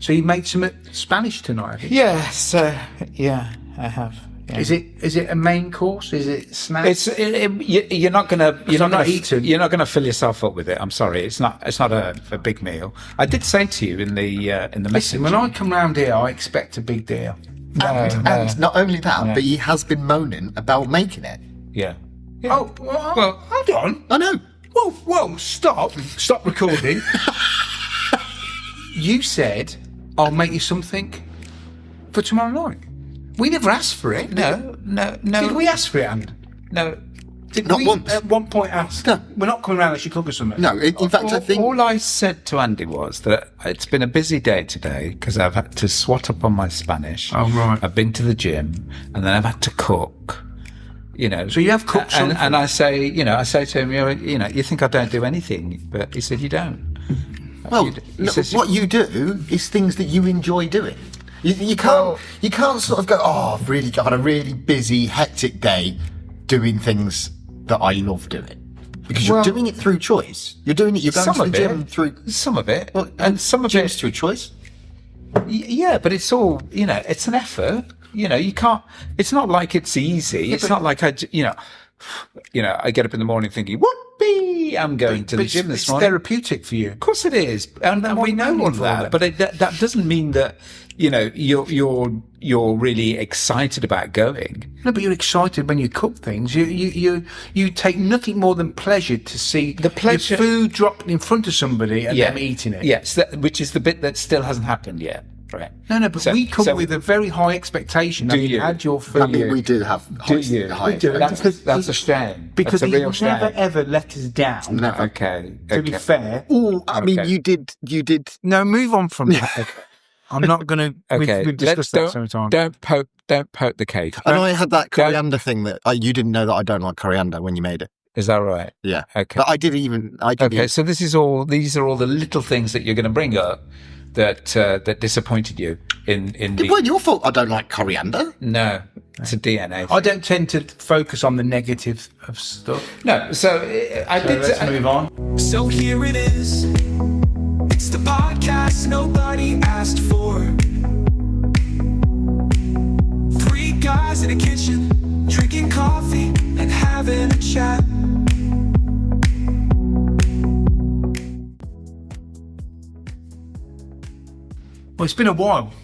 So you made some Spanish tonight, have you? Yes, yeah, I have. Yeah. Is it a main course? Is it snacks? You're not gonna eating. You're not gonna fill yourself up with it. I'm sorry, it's not a big meal. I did say to you in the message. Listen, when I come round here, I expect a big deal. And not only that, but he has been moaning about making it. Yeah. Oh, well, hold on. I know. Whoa, stop recording. You said, I'll make you something for tomorrow night. We never asked for it. No. Did we ask for it, Anne? No. Did Not we once. at one point ask? No. We're not coming around unless you cook us something. No, in fact, I think... All I said to Andy was that it's been a busy day today because I've had to swat up on my Spanish. Oh, right. I've been to the gym and then I've had to cook. You know, So you have cooked something? and I say to him, you think I don't do anything, but he said you don't. Well, He says what you do is things that you enjoy doing. You can't sort of go, I've really got a really busy, hectic day doing things that I love doing. Because you're doing it through choice. You're doing it, you're going to the gym through... Some of it. Well, and some of gym's it... through choice. Yeah, but it's all, it's an effort. You can't... It's not like it's easy. It's not like I get up in the morning thinking, whoopee, I'm going to the gym this morning. It's therapeutic for you. Of course it is, and we know all that. But that doesn't mean that you're really excited about going. No, but you're excited when you cook things. You take nothing more than pleasure to see your food dropped in front of somebody and them eating it. Yes, which is the bit that still hasn't happened yet. Right. No, but we come with a very high expectation that you had your food. I mean, we do have high expectations. That's a shame. Because that's a real he shame. never ever let us down. Never. Okay. To be fair. Oh, I mean, you did. No, move on from that. Okay. I'm not going to. Okay. We've discussed that so many times. Don't poke the cake. And I had that coriander thing that you didn't know that I don't like coriander when you made it. Is that right? Yeah. Okay. But I did even. Okay. So these are all the little things that you're going to bring up that disappointed you in the. It wasn't your fault. I don't like coriander. No, it's a DNA. I don't tend to focus on the negative of stuff. No, so Let's move on. So here it is. It's the podcast nobody asked for. 3 guys in a kitchen, drinking coffee and having a chat. Well, it's been a while.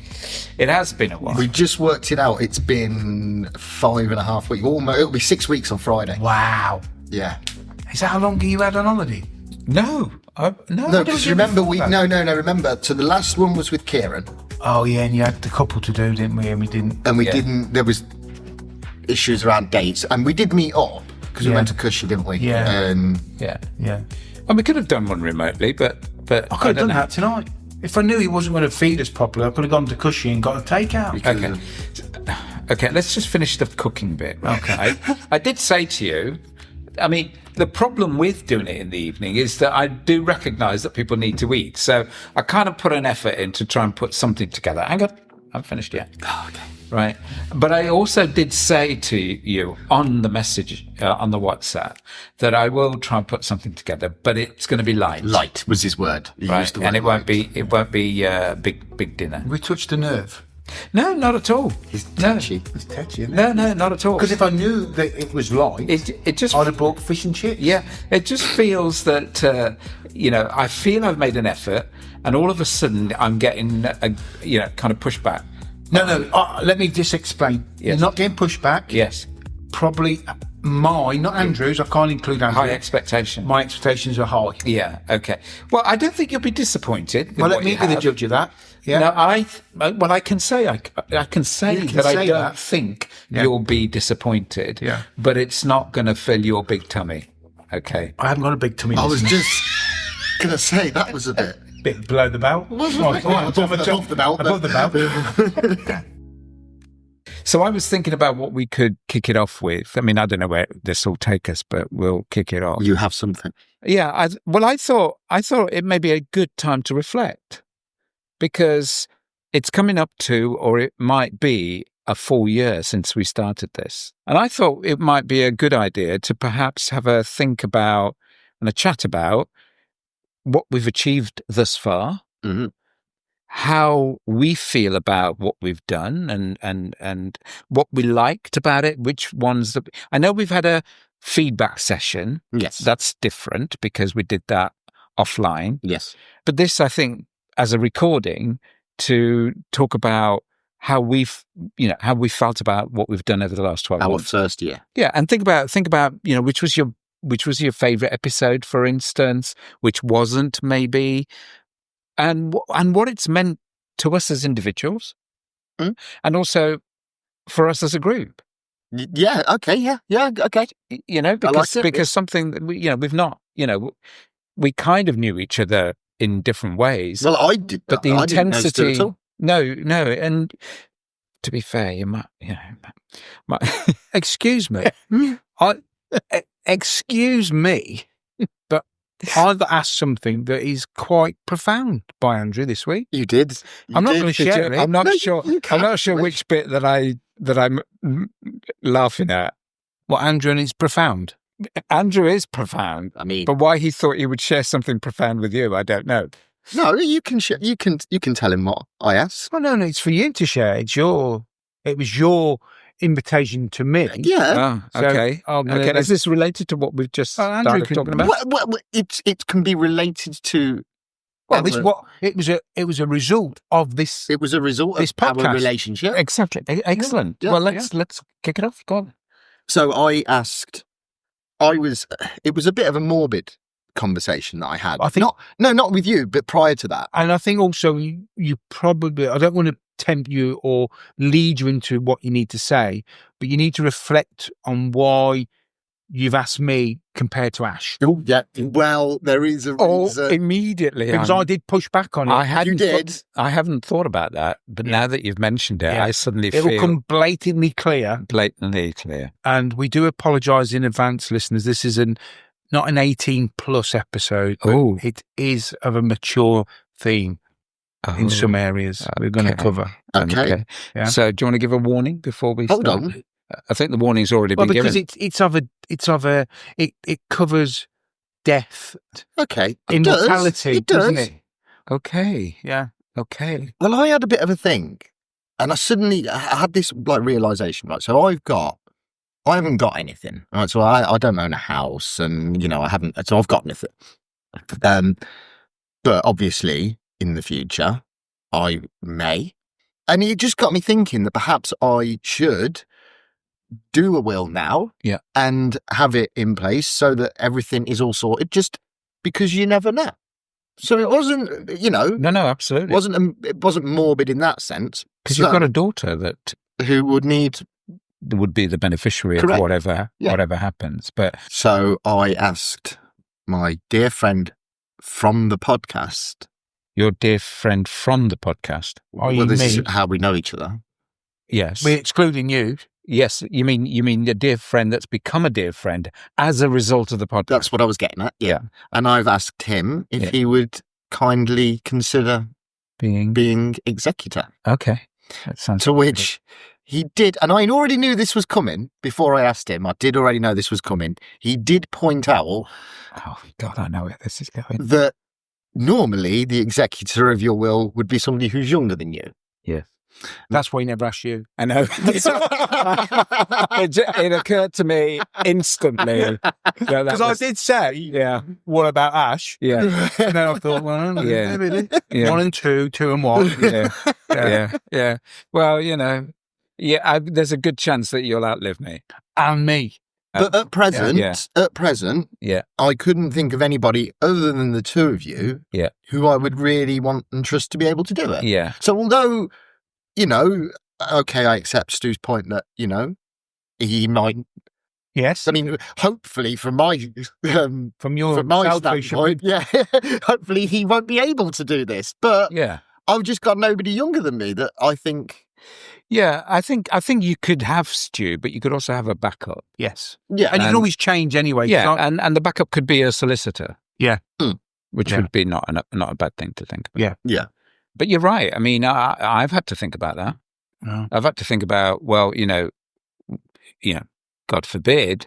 It has been a while. We just worked it out. It's been 5.5 weeks. Almost. It'll be 6 weeks on Friday. Wow. Yeah. Is that how long you had on holiday? No, No, because remember remember. So the last one was with Kieran. Oh yeah, and you had the couple to do, didn't we? And we didn't. And we didn't. There was issues around dates, and we did meet up because we went to Cushy, didn't we? Yeah. Yeah. And we could have done one remotely, but I could have done that tonight. If I knew he wasn't going to feed us properly, I could have gone to Cushy and got a takeout. Okay. Let's just finish the cooking bit. Okay. I did say to you, I mean, the problem with doing it in the evening is that I do recognise that people need to eat. So I kind of put an effort in to try and put something together. Hang on, I haven't finished yet. Oh, okay. Right. But I also did say to you on the message, on the WhatsApp, that I will try and put something together, but it's going to be light. Light was his word. He used the word and it won't light. be big dinner. We touched a nerve. No, not at all. He's touchy. It's touchy, isn't it? No, not at all. Because if I knew that it was light, it just I'd have bought fish and chips. Yeah, it just feels that I feel I've made an effort, and all of a sudden I'm getting kind of pushback. No. Let me just explain. Yes. You're not getting pushback. Yes. Probably mine, not Andrew's. I can't include Andrew. High expectation. My expectations are high. Yeah. Okay. Well, I don't think you'll be disappointed. Well, let me be the judge of that. Yeah. No, I can say I can say that I don't think you'll be disappointed. Yeah. But it's not going to fill your big tummy. Okay. I haven't got a big tummy. I was just gonna say that was a bit below the belt. above the belt. Above the belt. So I was thinking about what we could kick it off with. I mean, I don't know where this will take us, but we'll kick it off. You have something. Yeah. I thought it may be a good time to reflect, because it's coming up to, or it might be, a full year since we started this. And I thought it might be a good idea to perhaps have a think about and a chat about what we've achieved thus far, how we feel about what we've done and what we liked about it, which ones that I know we've had a feedback session. Yes. That's different because we did that offline. Yes. But this, I think, as a recording to talk about how we felt about what we've done over the last 12 Our months. first year. Yeah, and think about which was your favorite episode, for instance, which wasn't maybe, and what it's meant to us as individuals, and also for us as a group. Yeah. Okay. Yeah. Okay. Because something that we've not, we kind of knew each other in different ways. Well, I did, but the I didn't know intensity. Stu at all. No, and to be fair, you might, Excuse me. Excuse me, but I've asked something that is quite profound by Andrew this week. You did. I'm not going to share it. I'm not No, sure. you I'm not can't. sure which bit that I'm laughing at. What Andrew is profound. Andrew is profound, I mean, but why he thought he would share something profound with you, I don't know. no, you can tell him what I asked. Well, no, it's for you to share. It was your invitation to me. Yeah. Oh, So, okay. okay. Is this related to what we've just Andrew started can- talking about? Well, it can be related to. Well, it was a result of this. It was a result This of our podcast. relationship. Exactly. Excellent. Yeah, Well, let's kick it off. Go on. So I asked. It was a bit of a morbid conversation that I had. I think- not with you, but prior to that. And I think also you probably, I don't want to tempt you or lead you into what you need to say, but you need to reflect on why you've asked me compared to Ash. Oh, yeah. Well, there is a Oh, reason. immediately. Because I did push back on it. I hadn't. did. I haven't thought about that, but now that you've mentioned it, Yeah. I suddenly It will feel come blatantly clear. blatantly clear. And we do apologise in advance, listeners. This is not an 18+ episode, but Oh. it is of a mature theme in some areas we're going to okay. cover. Okay. Yeah. So, do you want to give a warning before we Hold start? on. I think the warning's already Well, been because given. it covers death, Okay. immortality, It does. doesn't it? Okay. Yeah. Okay. Well, I had a bit of a thing, and I had this realization. Right, so I haven't got anything. Right, so I don't own a house, and I haven't. So I've got nothing. But obviously, in the future, I may, and it just got me thinking that perhaps I should do a will now, Yeah. and have it in place so that everything is all sorted. Just because you never know. So it wasn't, No, absolutely. it wasn't morbid in that sense. Because you've got a daughter that who would need. would be the beneficiary Correct. of whatever Yeah. happens. But So I asked my dear friend from the podcast. your dear friend from the podcast. Are you This me? is how we know each other. Yes. We're excluding you. Yes. You mean a dear friend that's become a dear friend as a result of the podcast. That's what I was getting at. Yeah. And I've asked him if Yeah. he would kindly consider being executor. Okay. That sounds To which he did, and I already knew this was coming before I asked him. I did already know this was coming. He did point out Oh God, I know where this is going. that normally the executor of your will would be somebody who's younger than you. Yes. That's why he never asked you. I know. it occurred to me instantly. Because I did say, Yeah. what about Ash? Yeah. And then I thought, well, Yeah. really? Yeah. 1 and 2, 2 and 1. Yeah. Yeah. Well, there's a good chance that you'll outlive me. And me. But at present, Yeah. I couldn't think of anybody other than the two of you Yeah. who I would really want and trust to be able to do it. Yeah. So although, okay, I accept Stu's point that, he might, Yes. I mean, hopefully from my From your from my selfish standpoint, yeah, hopefully he won't be able to do this. But Yeah. I've just got nobody younger than me that I think, Yeah. I think you could have Stu, but you could also have a backup. Yes. yeah, And you can always change anyway. 'cause Yeah. I- And the backup could be a solicitor. Yeah. Which Yeah. would be not a bad thing to think about. yeah. But you're right. I mean, I've had to think about that. Oh. I've had to think about, well, God forbid,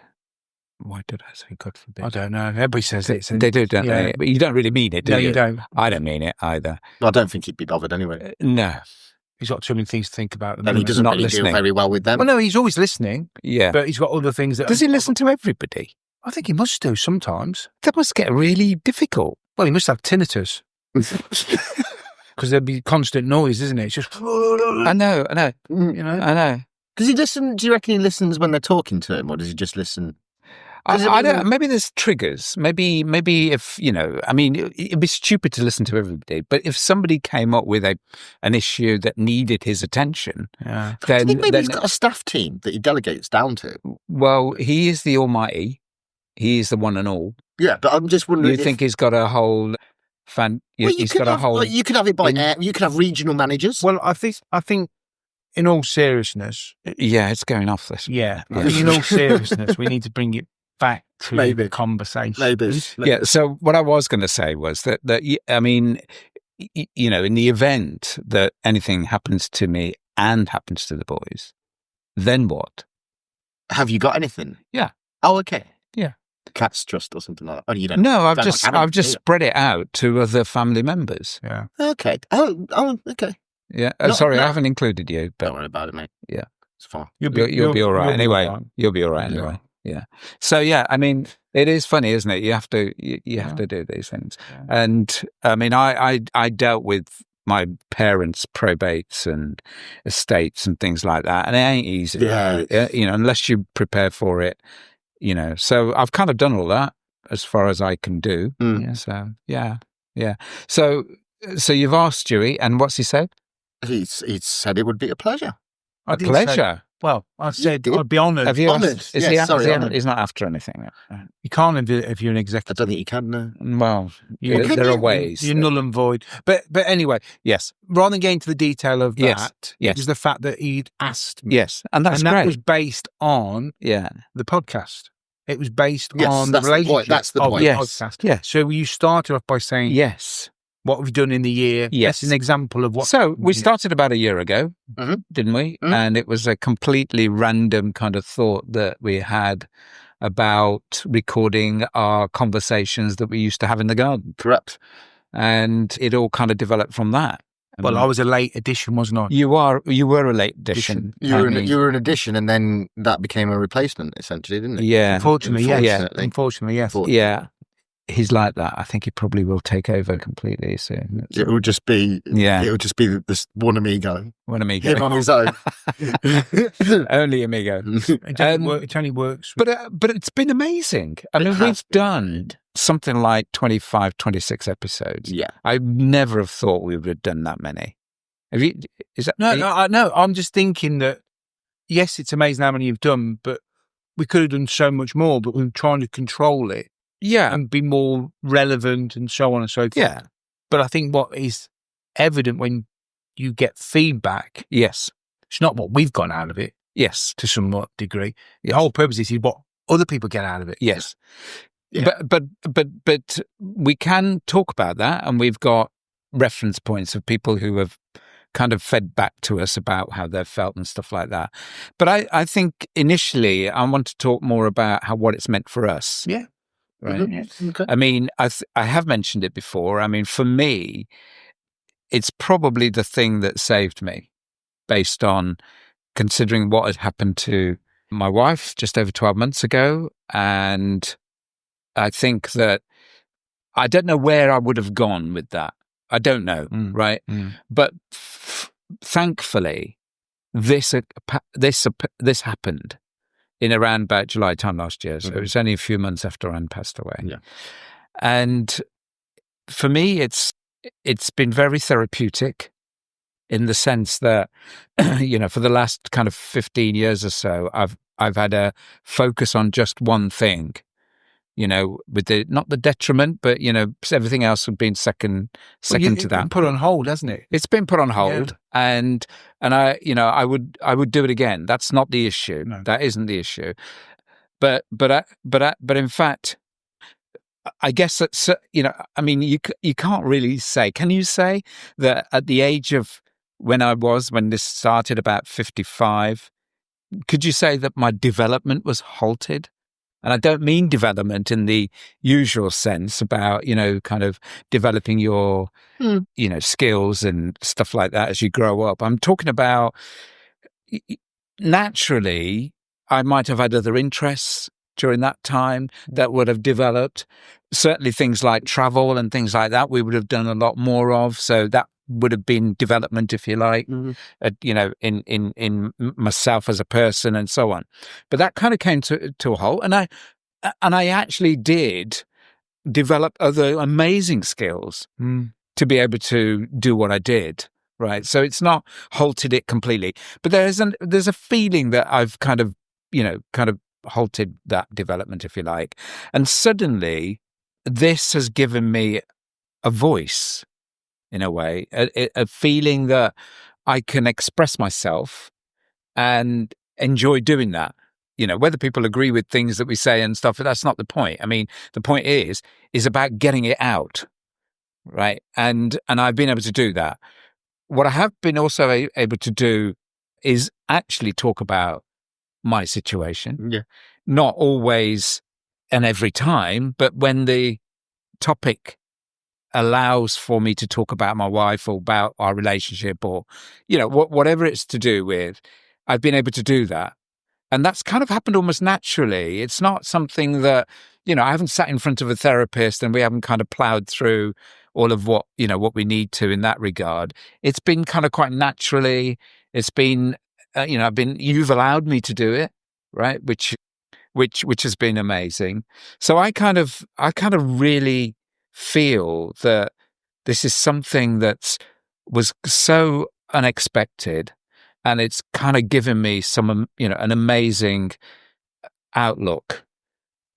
Why did I say God forbid? I don't know. Everybody says it. They do, don't Yeah. they? But you don't really mean it, do No, you? you don't. I don't mean it either. I don't think he'd be bothered anyway. No. He's got too many things to think about. at the And he moment. doesn't not really listening. deal very well with them. Well, no, he's always listening, Yeah. but he's got other things that. Does he listen to everybody? I think he must do sometimes. That must get really difficult. Well, he must have tinnitus because there'd be constant noise, isn't it? It's just, I know. you know. I know. Does he listen? Do you reckon he listens when they're talking to him, or does he just listen? I don't. Maybe there's triggers. Maybe if I mean, it'd be stupid to listen to everybody. But if somebody came up with an issue that needed his attention, Yeah. Do you then think maybe he's got a staff team that he delegates down to? well, he is the Almighty. He is the one and all. Yeah, but I'm just wondering. You think he's got a whole he's got a whole. You could have it by air. You could have regional managers. Well, I think, in all seriousness, Yeah, it's going off this. yeah. I Yeah. think in all seriousness, we need to bring it back to Maybe. the conversation. Maybe. Yeah. So what I was going to say was that I mean, in the event that anything happens to me and happens to the boys, then what? Have you got anything? Yeah. Oh, okay. Yeah. Cat's trust or something like that. Oh, you don't. No, I've don't just like animals, I've just do you? spread it out to other family members. Yeah. Okay. Oh, okay. Yeah. No, Sorry, no. I haven't included you, but Don't worry about it, mate. Yeah. It's fine. you'll be all right anyway. All right. You'll be all right Yeah. anyway. Yeah. So yeah, I mean, it is funny, isn't it? You have to you have Yeah. to do these things. Yeah. And I mean, I dealt with my parents' probates and estates and things like that, and it ain't easy. Yeah. Unless you prepare for it. So I've kind of done all that as far as I can do. Mm. Yeah. So yeah. So you've asked Stewie, and what's he said? He said it would be a pleasure. I A didn't say- pleasure. Well, I said did. I'd be honoured. Have you? Honoured. Is Yes, he? sorry, honoured. He's not after anything. You can't if you're an I executive. don't think you can. Well, You- can there you? are ways. You're null and void. But anyway, Yes. rather than getting into the detail of Yes, that, yes. it was the fact that he'd asked me. Yes, and that's and that great. was based on Yeah. the podcast. It was based Yes, on the that's the point. relationship That's the of point. the Yes. podcast. Yeah. So you started off by saying, Yes. what have you done in the year? Yes. That's an example of what. So we started about a year ago, Mhm. didn't we? Mhm. And it was a completely random kind of thought that we had about recording our conversations that we used to have in the garden. Correct. And it all kind of developed from that. Well, I was a late addition, wasn't I? You were a late addition. You were an addition, and then that became a replacement, essentially, didn't it? Yeah. Unfortunately, yes. Unfortunately. Unfortunately, yes. Yeah. He's like that. I think he probably will take over completely soon. It would just be. Yeah. It would just be this one amigo. One Him amigo. on his own. Only amigo. It doesn't work. It only works. But it's been amazing. I mean, has we've done something like 25, 26 episodes. Yeah. I never have thought we would have done that many. Have you? Is that No, I'm just thinking that, yes, it's amazing how many you've done, but we could have done so much more, but we're trying to control it Yeah. and be more relevant and so on and so forth. Yeah. But I think what is evident when you get feedback, Yes. it's not what we've gotten out of it Yes. to some degree. The Yes. whole purpose is what other people get out of it. Yes. Yeah. But we can talk about that, and we've got reference points of people who have kind of fed back to us about how they've felt and stuff like that. But I think initially I want to talk more about what it's meant for us. Yeah. Right. Mhm. Okay. I mean, I have mentioned it before. I mean, for me, it's probably the thing that saved me, based on considering what had happened to my wife just over 12 months ago. And I think that I don't know where I would have gone with that. I don't know, right? But thankfully, this happened in around about July time last year. So it was only a few months after Anne passed away. Yeah. And for me, it's been very therapeutic in the sense that, for the last kind of 15 years or so, I've had a focus on just one thing, with not the detriment, but, everything else had been second to that. Put on hold, hasn't it? It's been put on hold, and I would do it again. That's not the issue. No. That isn't the issue. But in fact, I guess that's I mean, you can't really say. Can you say that at the age of when this started about 55? Could you say that my development was halted And I don't mean development in the usual sense about, kind of developing your, skills and stuff like that as you grow up. I'm talking about naturally, I might have had other interests during that time that would have developed. Certainly things like travel and things like that, we would have done a lot more of. So that would have been development, if you like, in myself as a person and so on. But that kind of came to a halt. And I actually did develop other amazing skills to be able to do what I did. Right. So it's not halted it completely, but there's a feeling that I've kind of halted that development, if you like. And suddenly this has given me a voice in a way, a feeling that I can express myself and enjoy doing that. Whether people agree with things that we say and stuff, that's not the point. I mean, the point is about getting it out. Right. And I've been able to do that. What I have been also able to do is actually talk about my situation. Yeah. Not always and every time, but when the topic allows for me to talk about my wife or about our relationship or, whatever it's to do with, I've been able to do that. And that's kind of happened almost naturally. It's not something that, I haven't sat in front of a therapist and we haven't kind of plowed through all of what we need to in that regard. It's been kind of quite naturally. It's been, you've allowed me to do it, right? Which has been amazing. So I kind of really feel that this is something that was so unexpected, and it's kind of given me some, an amazing outlook.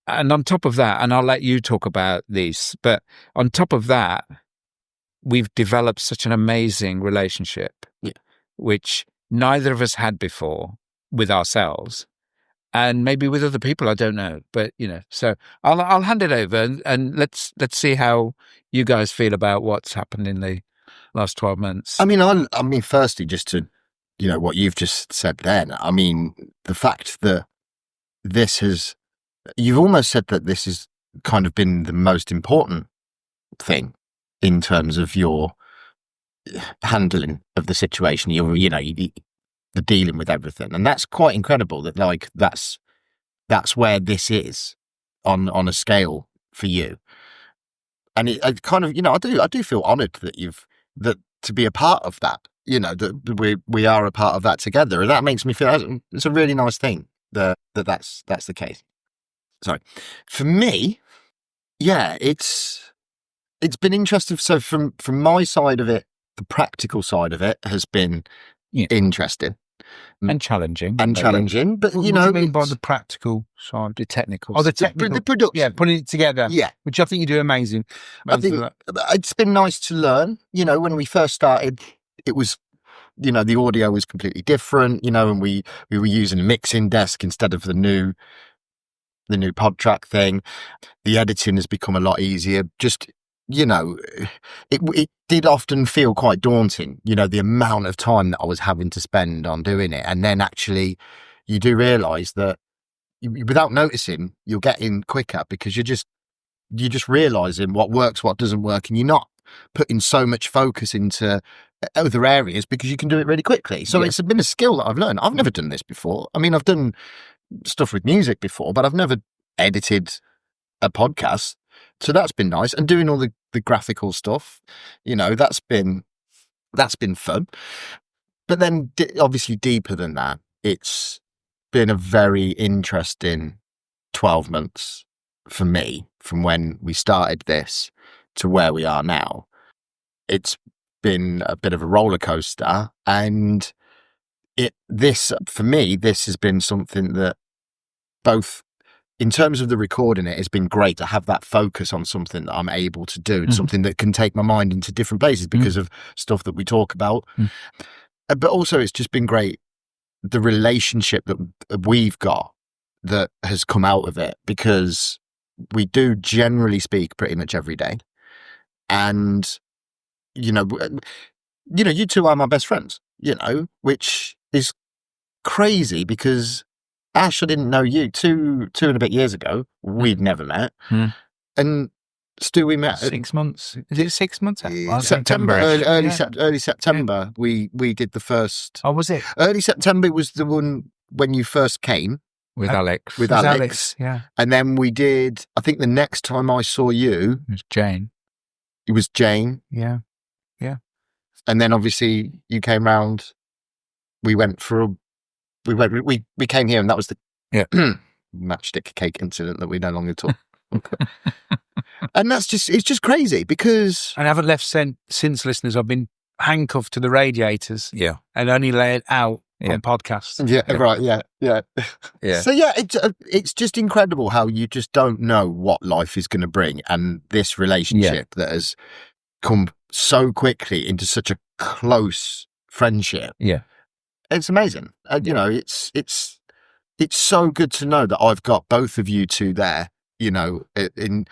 And on top of that, and I'll let you talk about these, but on top of that, we've developed such an amazing relationship, which neither of us had before with ourselves, and maybe with other people. I don't know, but so I'll hand it over and let's see how you guys feel about what's happened in the last 12 months. I mean, firstly, just to what you've just said then. I mean, the fact that you've almost said that this has kind of been the most important thing in terms of your handling of the situation. The dealing with everything, and that's quite incredible. That that's where this is on a scale for you. And it kind of, I do feel honoured that to be a part of that. That we are a part of that together, and that makes me feel it's a really nice thing that's the case. Sorry, for me, it's been interesting. So from my side of it, the practical side of it has been interesting and challenging, but what do you mean by the practical side? the technical, the technical, the production, putting it together, which I think you do amazing. I think it's been nice to learn. When we first started, it was, the audio was completely different. And we were using a mixing desk instead of the new pod track thing. The editing has become a lot easier. Just, it did often feel quite daunting, the amount of time that I was having to spend on doing it. And then actually you do realise that without noticing, you're getting quicker because you're just realising what works, what doesn't work, and you're not putting so much focus into other areas because you can do it really quickly. So it's been a skill that I've learned. I've never done this before. I mean, I've done stuff with music before, but I've never edited a podcast. So that's been nice. And doing all the graphical stuff, that's been fun. But then obviously deeper than that, it's been a very interesting 12 months for me from when we started this to where we are now. It's been a bit of a roller coaster, and for me, this has been something that both in terms of the recording, it has been great to have that focus on something that I'm able to do and something that can take my mind into different places because of stuff that we talk about. But also it's just been great, the relationship that we've got that has come out of it, because we do generally speak pretty much every day. And, you two are my best friends, which is crazy because Ash, I didn't know you. Two and a bit years ago, we'd never met. Mm. And Stu, we met 6 months. Is it 6 months? September, September-ish. early September. We did the first. Oh, was it? Early September was the one when you first came With Alex. with It was Alex. yeah. And then we did, I think the next time I saw you, It was Jane. it was Jane. Yeah. And then obviously you came round. We went for we came here, and that was the matchstick cake incident that we no longer talk. And it's just crazy because And I haven't left since, listeners. I've been handcuffed to the radiators Yeah. and only laid out Yeah. on podcasts. yeah. Yeah. So yeah, it's just incredible how you just don't know what life is going to bring, and this relationship that has come so quickly into such a close friendship. Yeah. It's amazing. You know, it's so good to know that I've got both of you two there. You know, in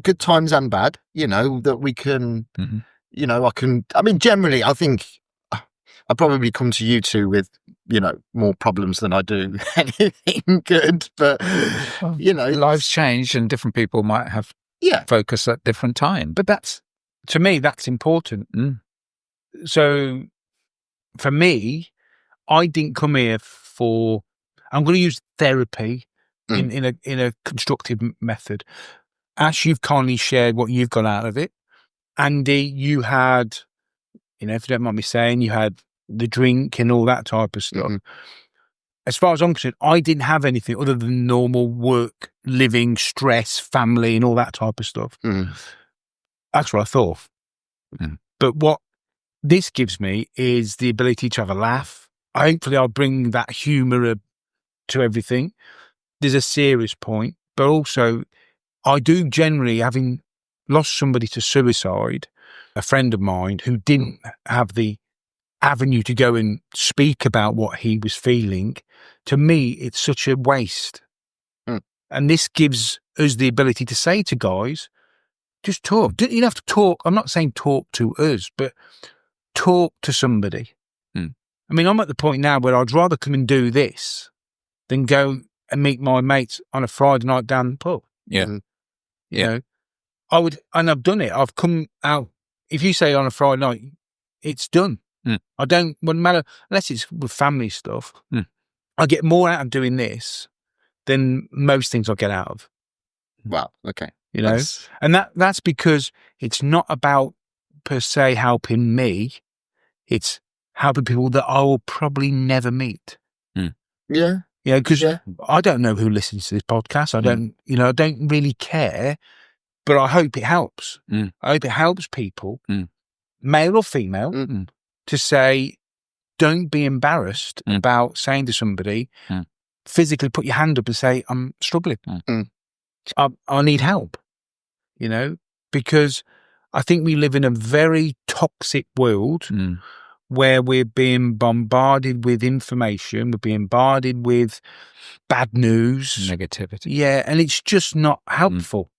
good times and bad. You know that we can. Mm-hmm. You know, I mean, generally, I think I probably come to you two with more problems than I do anything good. But Lives change and different people might have focus at different times. But to me, that's important. So for me, I didn't come here for, I'm going to use therapy in a constructive method. Ash, you've kindly shared what you've got out of it. Andy, you had, if you don't mind me saying, you had the drink and all that type of stuff. As far as I'm concerned, I didn't have anything other than normal work, living, stress, family, and all that type of stuff. That's what I thought. But what this gives me is the ability to have a laugh. Hopefully, I'll bring that humour to everything. There's a serious point, but also I do generally, having lost somebody to suicide, a friend of mine who didn't have the avenue to go and speak about what he was feeling, to me, it's such a waste. And this gives us the ability to say to guys, just talk. You don't have to talk. I'm not saying talk to us, but talk to somebody. I mean, I'm at the point now where I'd rather come and do this than go and meet my mates on a Friday night down the pub. Yeah. You know, I would, and I've done it. I've come out. If you say on a Friday night, it's done. I don't, wouldn't matter, unless it's with family stuff. I get more out of doing this than most things I get out of. Well, okay. You know, and that's because it's not about per se helping me. It's helping people that I will probably never meet. Yeah. You know, because I don't know who listens to this podcast. I don't, I don't really care, but I hope it helps. I hope it helps people, male or female, to say, don't be embarrassed about saying to somebody, physically put your hand up and say, I'm struggling. I need help, because I think we live in a very toxic world where we're being bombarded with information, we're being bombarded with bad news. Negativity. Yeah, and it's just not helpful.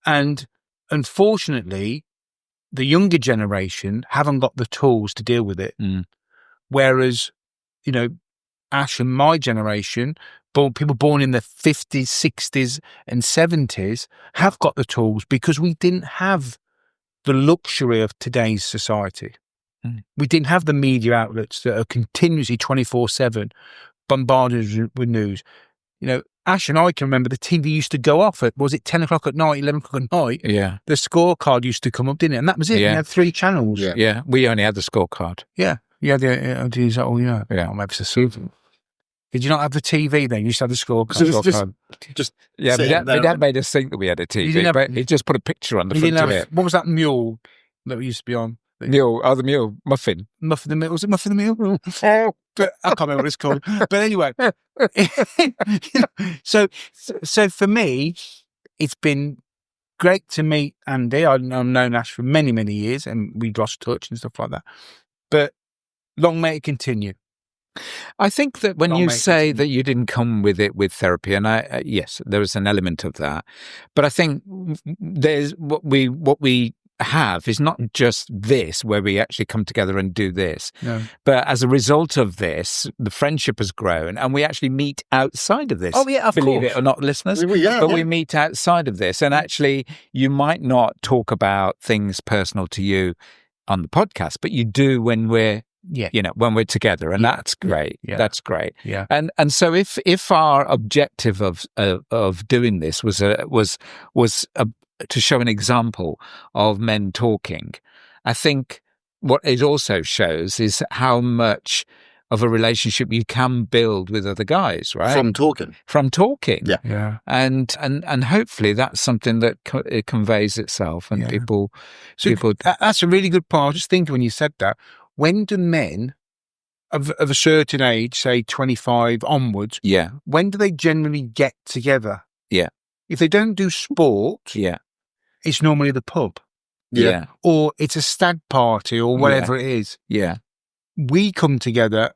And unfortunately, the younger generation haven't got the tools to deal with it. Whereas, Ash and my generation, people born in the 50s, 60s and 70s have got the tools because we didn't have the luxury of today's society. We didn't have the media outlets that are continuously 24/7 bombarded with news. Ash and I can remember the TV used to go off at, was it 10 o'clock at night, 11 o'clock at night? Yeah. The scorecard used to come up, didn't it? And that was it. Yeah. We had 3 channels. Yeah. We only had the scorecard. Yeah. Yeah. Is that all you know? Yeah. Oh, maybe it's a super. Did you not have the TV then? You used to have the scorecard. Yeah, my dad made us think that we had a TV, but he just put a picture on the front of it. What was that mule that we used to be on? The mule, Muffin. Muffin the Mule. Was it Muffin the Mule? But I can't remember what it's called. But anyway, so for me, it's been great to meet Andy. I've known Ash for many, many years, and we lost touch and stuff like that. But long may it continue. I think that when you say that you didn't come with it with therapy, and yes, there is an element of that, but I think there's what we have is not just this, where we actually come together and do this, No. but as a result of this, the friendship has grown, and we actually meet outside of this. Oh, yeah, of believe course. it or not, listeners. Yeah, but yeah. we meet outside of this, and actually, you might not talk about things personal to you on the podcast, but you do when we're Yeah. when we're together, and that's great. Yeah. That's great. Yeah. And so if our objective of doing this was to show an example of men talking, I think what it also shows is how much of a relationship you can build with other guys, right? From talking. From talking. Yeah. Yeah. And hopefully that's something that it conveys itself, and Yeah. people. That's a really good part. I was just thinking when you said that, when do men of a certain age, say 25 onwards, Yeah. when do they generally get together? Yeah. If they don't do sport, Yeah. it's normally the pub Yeah. or it's a stag party or whatever it is. Yeah. We come together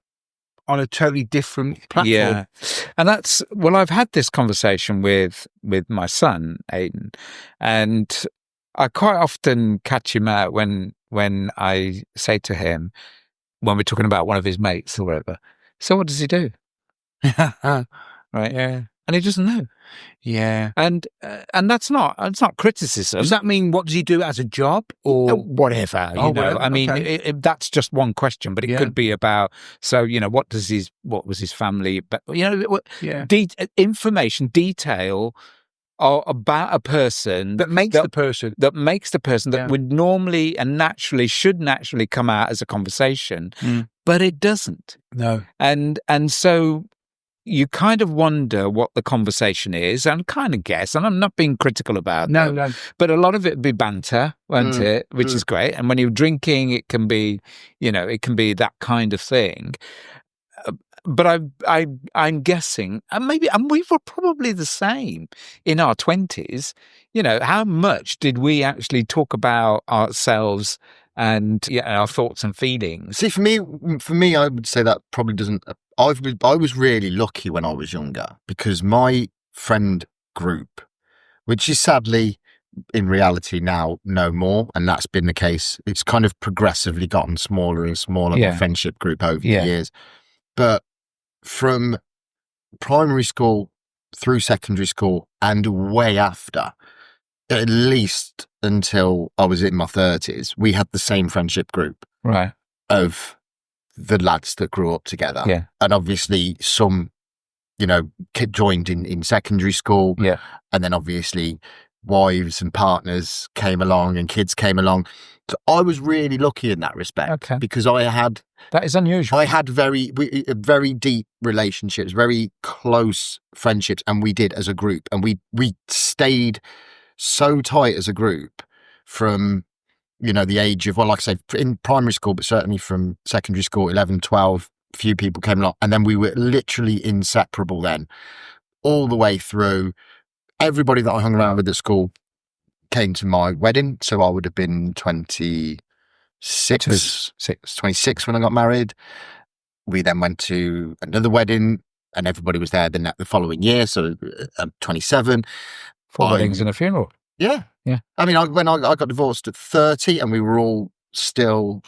on a totally different platform. Yeah. And I've had this conversation with my son, Aidan, and I quite often catch him out when I say to him, when we're talking about one of his mates or whatever, so what does he do? Right? Yeah. And he doesn't know. Yeah. And it's not criticism. Does that mean what does he do as a job or whatever? Oh, You know, whatever, I mean, okay. that's just one question, but it Yeah. could be about. So what was his family? But yeah. information, detail about a person that makes the person? that makes the person that Yeah. would normally and should naturally come out as a conversation, but it doesn't. No. And so you kind of wonder what the conversation is, and kind of guess, and I'm not being critical about No, it, no. but a lot of it would be banter, won't it? Which is great. And when you're drinking, it can be, it can be that kind of thing. But I'm guessing, and we were probably the same in our 20s. How much did we actually talk about ourselves and our thoughts and feelings? See, for me, I would say that probably doesn't. I was really lucky when I was younger, because my friend group, which is sadly in reality now no more, and that's been the case. It's kind of progressively gotten smaller and smaller, Yeah. the friendship group over the Yeah. years. But from primary school through secondary school and way after, at least until I was in my 30s, we had the same friendship group Right. of the lads that grew up together. Yeah. And obviously some, kid joined in secondary school. Yeah. And then obviously wives and partners came along and kids came along. So I was really lucky in that respect, Okay. because That is unusual. I had very deep relationships, very close friendships, and we did as a group, and we stayed so tight as a group from, the age of, well, like I say, in primary school, but certainly from secondary school, 11, 12, a few people came along, and then we were literally inseparable then, all the way through. Everybody that I hung around with at school came to my wedding, so I would have been 26 when I got married. We then went to another wedding, and everybody was there the following year, so I'm 27. 4 weddings and a funeral. Yeah. Yeah. I mean, when I got divorced at 30, and we were all still,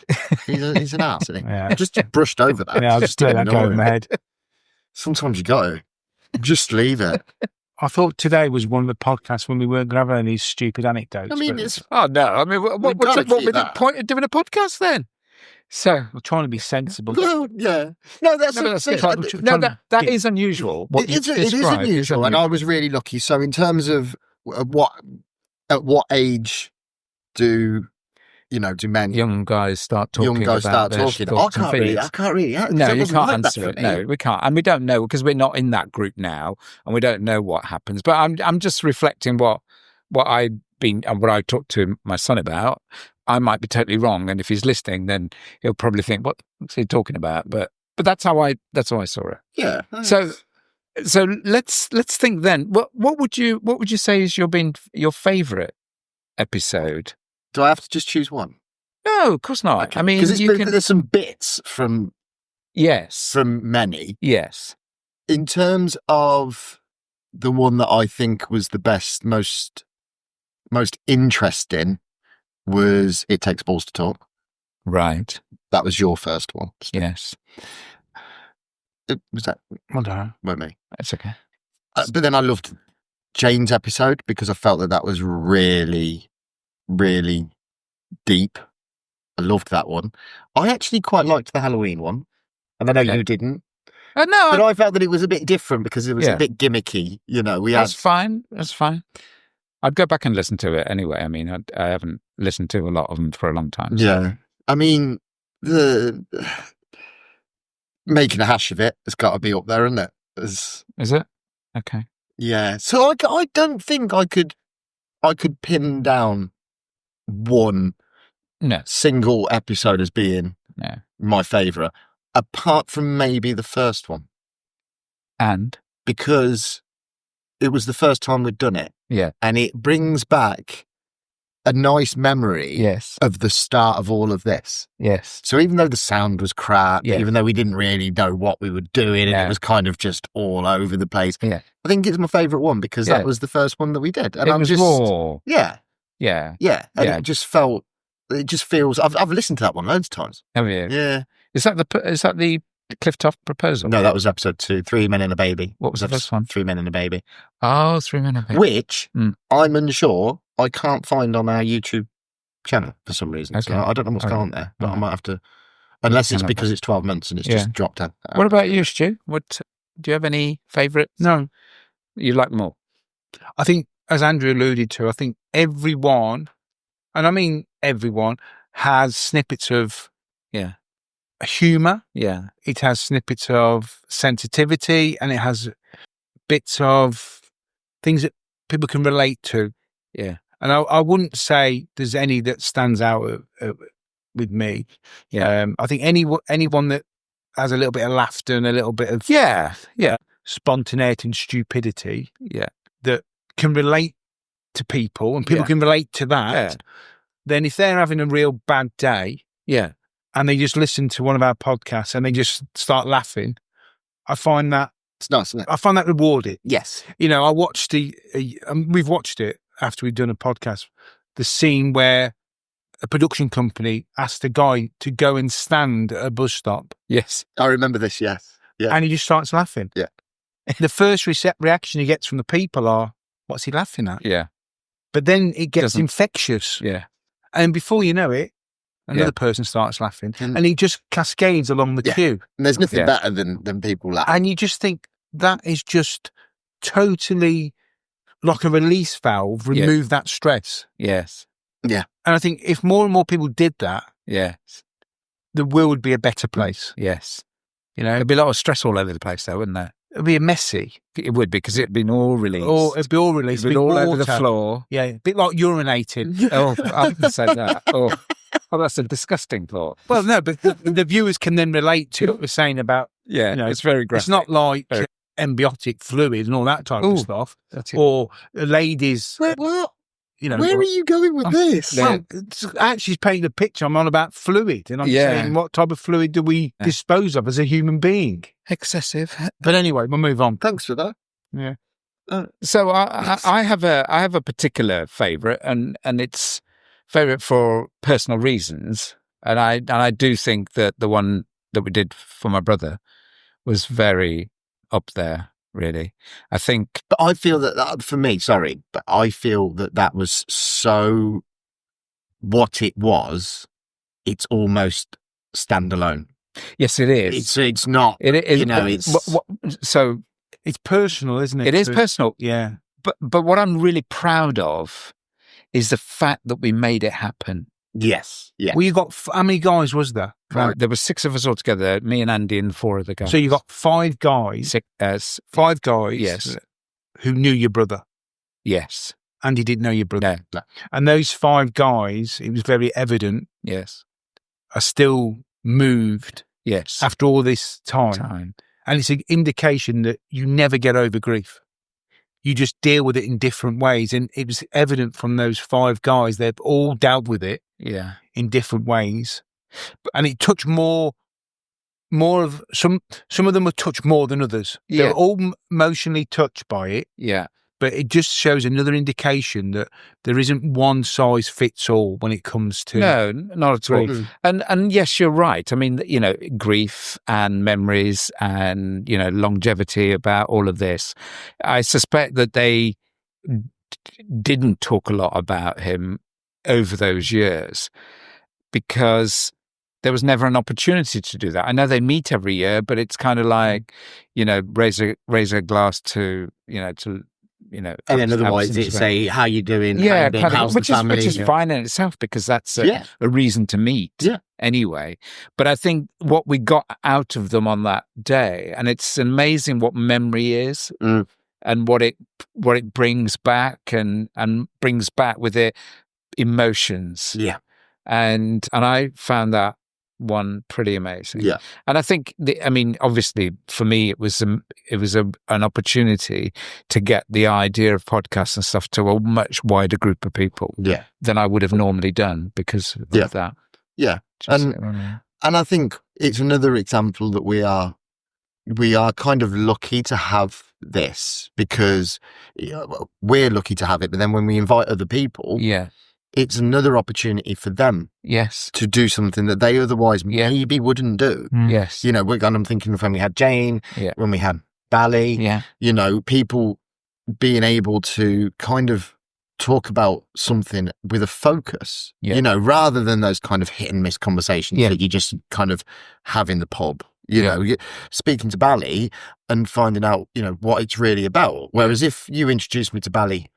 he's an ass, isn't he? Yeah. I just brushed over that. Yeah, I'll just let that go in my head. Sometimes you got to just leave it. I thought today was one of the podcasts when we weren't going to have any stupid anecdotes. I mean, but it's Oh no! I mean, what's gotta the keep that. point of doing a podcast then? So we're trying to be sensible. well, yeah. No, that's No, but that's it. good. that is unusual. What It is you've described is unusual, and I was really lucky. So, in terms of at what age do men, young guys start talking. young guys about start their talking? I thoughts and can't really. feelings. No, No, you can't answer it. No, we can't, and we don't know because we're not in that group now, and we don't know what happens. But I'm just reflecting what I've been and what I talked to my son about. I might be totally wrong, and if he's listening, then he'll probably think, "What's he talking about?" But that's how I saw it. Yeah. So let's think then. What would you say is your favourite episode? Do I have to just choose one? No, of course not. Okay. I mean, because you can. there's some bits from Yes. many. Yes. In terms of the one that I think was the best, most interesting, was It Takes Balls to Talk. Right. That was your first one. Yes. Was that? I don't know. Weren't me. That's okay. But then I loved Jane's episode because I felt that was really, really deep. I loved that one. I actually quite liked the Halloween one. And I know you didn't. No, But I felt that it was a bit different because it was Yeah. a bit gimmicky. You know, that's fine. That's fine. I'd go back and listen to it anyway. I mean, I haven't listened to a lot of them for a long time. So. Yeah. I mean, the making a hash of it has got to be up there, isn't it? Is it? Okay. Yeah. So I don't think I could pin down one No. single episode as being No. my favourite, apart from maybe the first one, And? because it was the first time we'd done it. Yeah. And it brings back a nice memory Yes. of the start of all of this. Yes. So even though the sound was crap, Yeah. even though we didn't really know what we were doing and Yeah. it was kind of just all over the place, Yeah. I think it's my favourite one because Yeah. that was the first one that we did. And It I'm was just, raw. yeah, Yeah. and Yeah. it just feels, I've listened to that one loads of times. Have you? Yeah. Is that the Clifftop proposal? No, that was episode 2, 3 Men and a Baby. What was the first one? 3 Men and a Baby. Oh, 3 minutes. Which Mm. I'm unsure I can't find on our YouTube channel for some reason. So Okay. I don't know what's Okay. going on there, but I Alright. might have to, unless it's Channel. because it's 12 months and it's Yeah. just dropped out. What about you, Stu? Do you have any favourites? No, You like more? I think, as Andrew alluded to, I think everyone, and I mean everyone, has snippets of Yeah. humour. Yeah. It has snippets of sensitivity, and it has bits of things that people can relate to. Yeah. And I wouldn't say there's any that stands out with me. Yeah. I think anyone that has a little bit of laughter and a little bit of Yeah. Yeah. spontaneity and stupidity Yeah. that can relate to people, and people Yeah. can relate to that, Yeah. then if they're having a real bad day Yeah. and they just listen to one of our podcasts and they just start laughing, I find that It's nice, isn't it? rewarding. Yes. You know, I watched we've watched it after we've done a podcast, the scene where a production company asked a guy to go and stand at a bus stop, Yes. I remember this, yes. Yeah. and he just starts laughing. Yeah. The first reaction he gets from the people are, what's he laughing at? Yeah. But then it gets Doesn't- infectious. Yeah. And before you know it, another Yeah. person starts laughing, And- and he just cascades along the Yeah. queue. And there's nothing Yeah. better than people laughing. And you just think that is just totally like a release valve, Yeah. remove that stress. Yes. And I think if more and more people did that, Yes. the world would be a better place. Yes. You know, There'd be a lot of stress all over the place, though, wouldn't there? it'd be a messy, It would, because it'd been all released. or it'd be all released, It'd been all over the floor. Yeah, a bit like urinating. Oh, I haven't said that. Oh, that's a disgusting thought. Well, no, but the viewers can then relate to what we're saying about. Yeah, You know, it's very graphic. It's not like Very- embiotic fluid and all that type Ooh, of stuff, That's it. or ladies. What? You know, Where are you going with this? Yeah. well, it's actually painting a picture. I'm on about fluid, and I'm Yeah. saying what type of fluid do we Yeah. dispose of as a human being? Excessive. But anyway, we'll move on. Thanks for that. Yeah. So I have a particular favourite, and it's favourite for personal reasons, and I do think that the one that we did for my brother was very up there. Really, I think. But I feel that for me, sorry, but I feel that was so what it was. It's almost standalone. Yes, it is. It's not. It is. you know, it's- So It's personal, isn't it? it is to- personal. Yeah. But what I'm really proud of is the fact that we made it happen. Yes. Yeah. Well, you got how many guys was there? There were 6 of us all together, me and Andy and 4 other guys. So you got 5 guys. 6, 5 guys. Yes. Who knew your brother, yes, and he didn't know your brother. no, And those 5 guys, it was very evident, yes, are still moved yes. after all this time. Time. And it's an indication that you never get over grief. You just deal with it in different ways. And it was evident from those 5 guys, they've all dealt with it Yeah, in different ways. And it touched more of some of them were touched more than others. They Yeah. were all emotionally touched by it, yeah, but it just shows another indication that there isn't one size fits all when it comes to No, not at all. grief. And yes, you're right. I mean, grief and memories and, longevity about all of this. I suspect that they didn't talk a lot about him over those years because there was never an opportunity to do that. I know they meet every year, but it's kind of like, raise a glass to. And then otherwise it's say, how you doing? Yeah, how you been? How's the family? Which is fine in itself because that's a reason to meet anyway. But I think what we got out of them on that day, and it's amazing what memory is and what it brings back and brings back with it emotions. Yeah. And I found that one pretty amazing. Yeah. And I think, obviously for me, it was an opportunity to get the idea of podcasts and stuff to a much wider group of people than I would have normally done because of that. Yeah. And I think it's another example that we are kind of lucky to have this because we're lucky to have it. But then when we invite other people, it's another opportunity for them to do something that they otherwise maybe wouldn't do. Yes. And I'm thinking of when we had Jane, when we had Bally, people being able to kind of talk about something with a focus, rather than those kind of hit and miss conversations that you just kind of have in the pub. Speaking to Bally and finding out, what it's really about. Whereas if you introduced me to Bally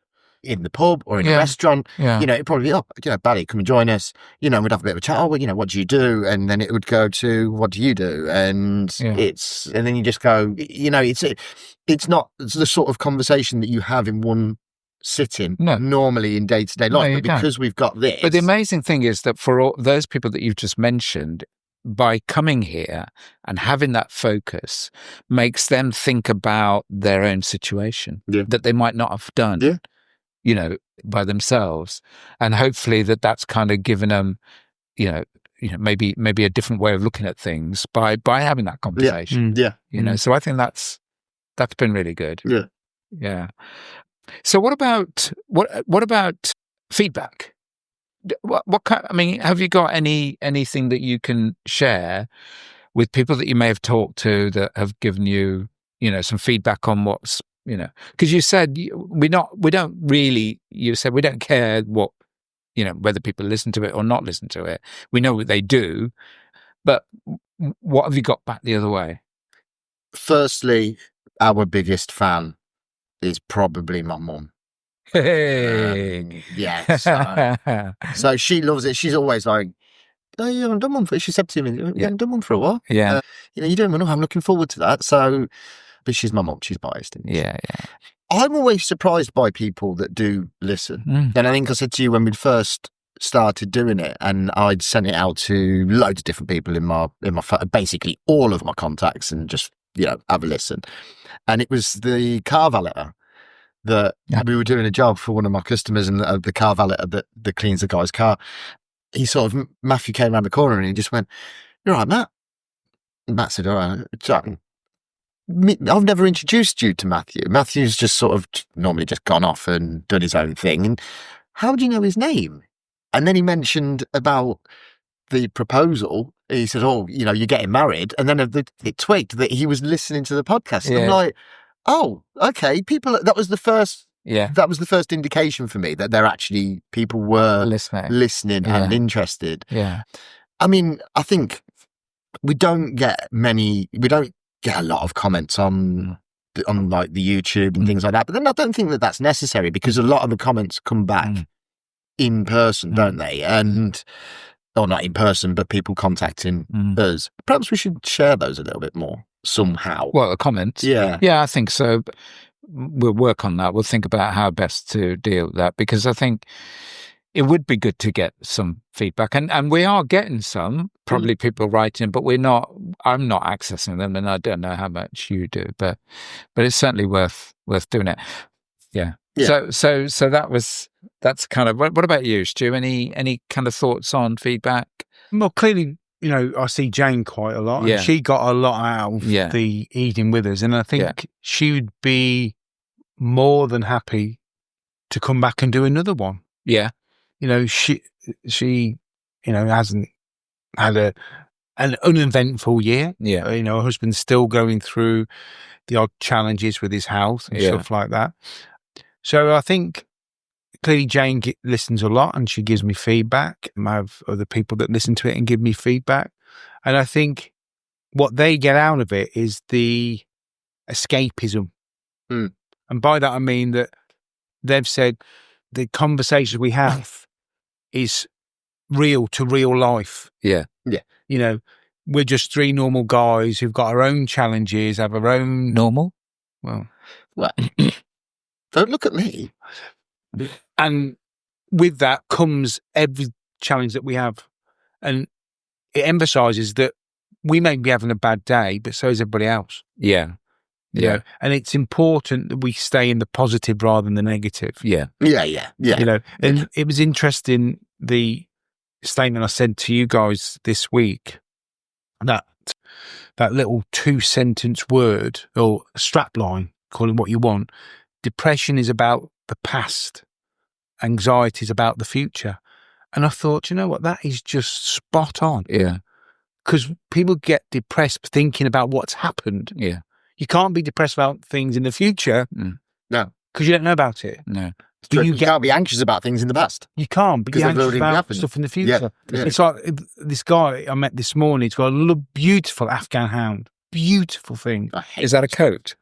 in the pub or in a restaurant, it'd probably be, Bally, come and join us. We'd have a bit of a chat. Oh, well, what do you do? And then it would go to, what do you do? And and then you just go, it's not the sort of conversation that you have in one sitting normally in day-to-day life, but because we've got this. But the amazing thing is that for all those people that you've just mentioned, by coming here and having that focus makes them think about their own situation that they might not have done. By themselves, and hopefully that's kind of given them, maybe a different way of looking at things by having that conversation. So I think that's been really good. Yeah. So what about feedback? What kind? Have you got anything that you can share with people that you may have talked to that have given you, some feedback on what's because you said we don't really. You said we don't care what whether people listen to it or not listen to it. We know what they do, but what have you got back the other way? Firstly, our biggest fan is probably my mum. Hey, yes. So she loves it. She's always like, "Oh, you haven't done one for." She said to me, "You haven't done one for a while." Yeah. You're doing one. I'm looking forward to that. So. But she's my mum. She's biased. Yeah. I'm always surprised by people that do listen. And I think I said to you when we first started doing it, and I'd sent it out to loads of different people in my basically all of my contacts, and just have a listen. And it was the car valeter that we were doing a job for one of my customers, and the car valeter that cleans the guy's car. He Matthew came around the corner and he just went, "You're right, Matt." And Matt said, "All right, Jack. I've never introduced you to Matthew. Matthew's just sort of normally just gone off and done his own thing. And how do you know his name?" And then he mentioned about the proposal. He said, "Oh, you're getting married." And then it twigged that he was listening to the podcast. And I'm like, oh, okay. That was the first. That was the first indication for me that people were listening and interested. Yeah. I mean, I think we don't get a lot of comments on like the YouTube and things like that. But then I don't think that that's necessary because a lot of the comments come back in person, don't they? Or not in person, but people contacting us. Perhaps we should share those a little bit more somehow. Well, the comments. Yeah. Yeah, I think so. We'll work on that. We'll think about how best to deal with that because I think it would be good to get some feedback. And we are getting some, probably people writing, but I'm not accessing them and I don't know how much you do, but it's certainly worth doing it. Yeah. So that's kind of, what about you, Stu? Any kind of thoughts on feedback? Well, clearly, I see Jane quite a lot. Yeah. And she got a lot out of the eating with us. And I think she would be more than happy to come back and do another one. Yeah. You know, she hasn't had an uneventful year. Yeah. You know, her husband's still going through the odd challenges with his health and stuff like that. So I think clearly Jane listens a lot and she gives me feedback. I have other people that listen to it and give me feedback. And I think what they get out of it is the escapism. Mm. And by that, I mean that they've said the conversations we have is real to real life. Yeah. Yeah. You know, we're just three normal guys who've got our own challenges, have our own... Normal? Well, don't look at me. And with that comes every challenge that we have. And it emphasises that we may be having a bad day, but so is everybody else. Yeah. You know? And it's important that we stay in the positive rather than the negative. Yeah. Yeah. You know, and it was interesting, the statement I said to you guys this week, that little 2-sentence word or strapline, call it what you want. Depression is about the past. Anxiety is about the future. And I thought, you know what, that is just spot on. Yeah. Because people get depressed thinking about what's happened. Yeah. You can't be depressed about things in the future. No. Because you don't know about it. No. But you can't be anxious about things in the past. You can't, but you're anxious about stuff in the future. Yeah. It's like this guy I met this morning, he's got a beautiful Afghan hound. Beautiful thing. Is that a coat?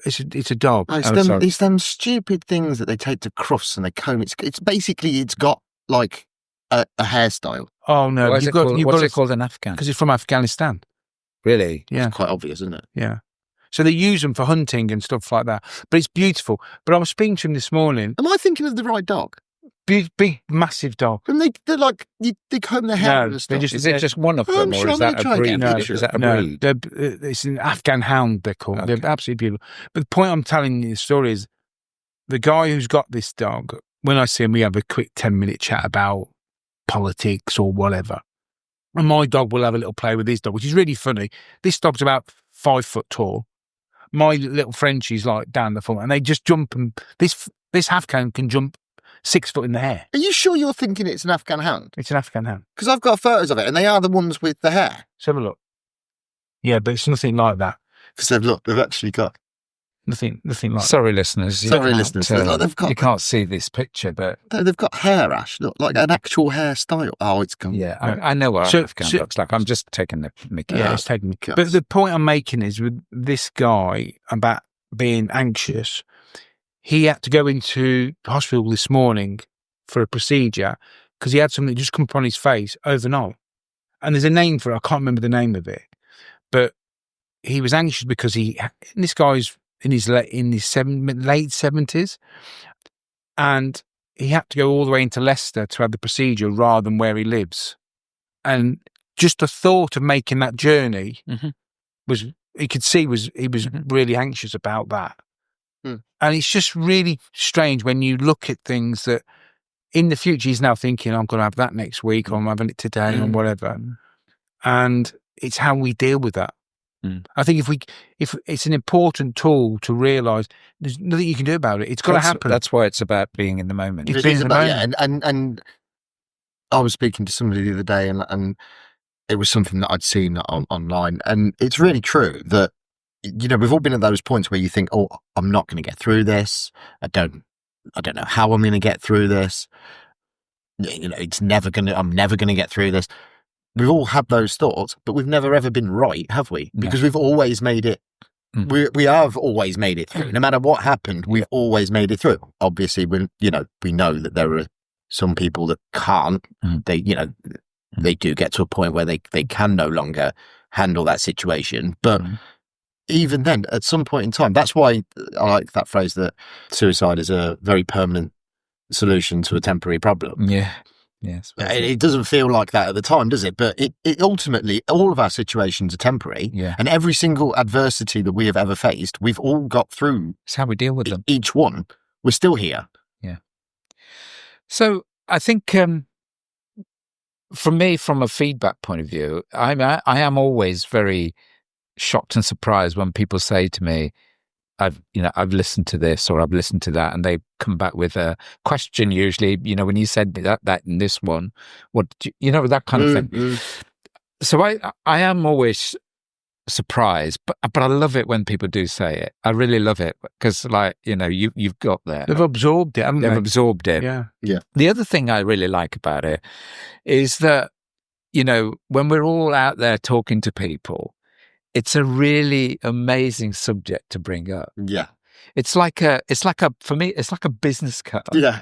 It's a dog. It's them stupid things that they take to crufts and they comb. It's basically, it's got like a hairstyle. Oh no! What's it called in Afghan? Because it's from Afghanistan. Really? Yeah. It's quite obvious, isn't it? Yeah. So they use them for hunting and stuff like that. But it's beautiful. But I was speaking to him this morning. Am I thinking of the right dog? Big, massive dog. And they're like, they comb their hair and stuff. Is it just one of them, or is that a breed? Is that a breed? It's an Afghan hound, they're called. Okay. They're absolutely beautiful. But the point I'm telling you the story is, the guy who's got this dog, when I see him, we have a quick 10-minute chat about politics or whatever. And my dog will have a little play with his dog, which is really funny. This dog's about 5 foot tall. My little Frenchie's like down the front, and they just jump, and this Afghan can jump 6 foot in the hair. Are you sure you're thinking it's an Afghan hound? It's an Afghan hound. Because I've got photos of it, and they are the ones with the hair. Let's have a look. Yeah, but it's nothing like that. Because they've actually got... Nothing like Sorry, listeners. They've got... You can't see this picture, but... No, they've got hair, Ash. Look, like an actual hairstyle. Oh, it's gone. Yeah, I know what Afghan looks like. I'm just taking the mickey. Yeah, it's taking me. But the point I'm making is with this guy about being anxious, he had to go into the hospital this morning for a procedure because he had something just come up on his face overnight. And there's a name for it. I can't remember the name of it. But he was anxious because this guy's in his late 70s, and he had to go all the way into Leicester to have the procedure rather than where he lives. And just the thought of making that journey was really anxious about that. And it's just really strange when you look at things that in the future he's now thinking, I'm going to have that next week, or I'm having it today, or whatever. And it's how we deal with that. I think if it's an important tool to realise there's nothing you can do about it. It's got to happen. That's why it's about being in the moment. It is about, yeah, and I was speaking to somebody the other day, and it was something that I'd seen online, and it's really true that, you know, we've all been at those points where you think, oh, I'm not going to get through this. I don't know how I'm going to get through this. You know, I'm never going to get through this. We've all had those thoughts, but we've never ever been right, have we? Because we've always made it. We have always made it through. No matter what happened, we've always made it through. Obviously, we know that there are some people that can't. They do get to a point where they can no longer handle that situation. But even then, at some point in time, that's why I like that phrase that suicide is a very permanent solution to a temporary problem. Yeah. Yes. It doesn't feel like that at the time, does it? But it ultimately, all of our situations are temporary. Yeah. And every single adversity that we have ever faced, we've all got through. It's how we deal with them. Each one. We're still here. Yeah. So I think for me, from a feedback point of view, I am always very shocked and surprised when people say to me, I've listened to this or I've listened to that, and they come back with a question. Usually, when you said that in this one, what did you, that kind of thing. So I am always surprised, but I love it when people do say it. I really love it because, you've got there. They've absorbed it, haven't they? They've absorbed it. Yeah. The other thing I really like about it is that, when we're all out there talking to people, it's a really amazing subject to bring up. Yeah. For me, it's like a business card. Yeah.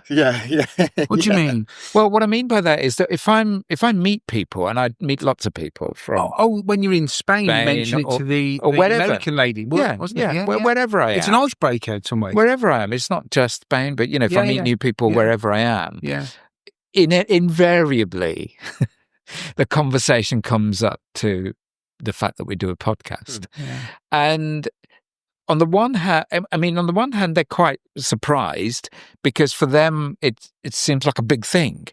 What do you mean? Well, what I mean by that is that if I meet people, and I meet lots of people from when you're in Spain, you mentioned it to the American lady, wasn't it? Yeah. Wherever I am. It's an icebreaker in some ways. Wherever I am. It's not just Spain, but, if I meet new people wherever I am, invariably, the conversation comes up to the fact that we do a podcast. And on the one hand, they're quite surprised because for them, it seems like a big thing,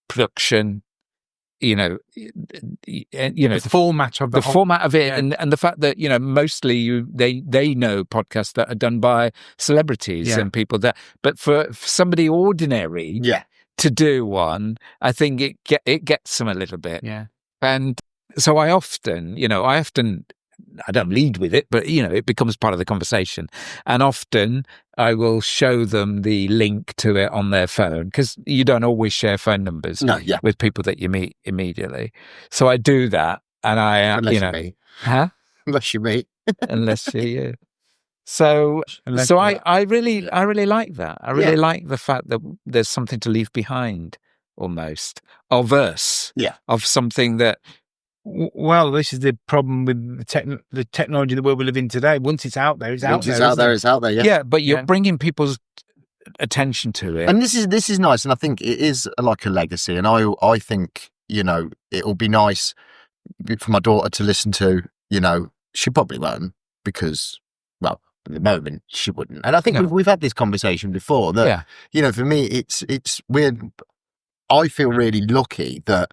production, the format of format of it, and the fact that mostly they know podcasts that are done by celebrities and people but for somebody ordinary, to do one, I think it gets them a little bit, and so I often I don't lead with it, but it becomes part of the conversation. And often I will show them the link to it on their phone because you don't always share phone numbers with people that you meet immediately. So I do that, and Unless you meet. Unless you meet. Unless you. So I really like that. I really like the fact that there's something to leave behind, almost of us, of something that. Well, this is the problem with the technology, the world we live in today. Once it's out there, it's out there. Yeah, but you're bringing people's attention to it, and this is nice. And I think it is like a legacy. And I think it'll be nice for my daughter to listen to. She probably won't because, well, at the moment she wouldn't. And I think we've had this conversation before. That for me, it's weird. I feel really lucky that.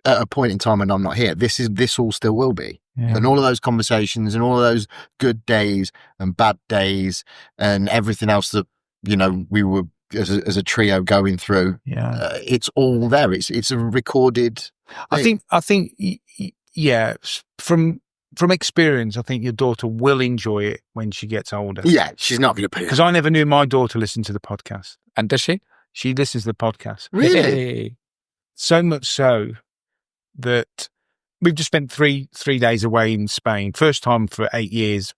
At a point in time when I'm not here, this all still will be. And all of those conversations and all of those good days and bad days and everything else that, we were as a trio going through, it's all there. It's a recorded thing. I think, from experience, I think your daughter will enjoy it when she gets older. Yeah, she's not going to put it. Because I never knew my daughter listened to the podcast. And does she? She listens to the podcast. Really? So much so that we've just spent three days away in Spain. First time for 8 years,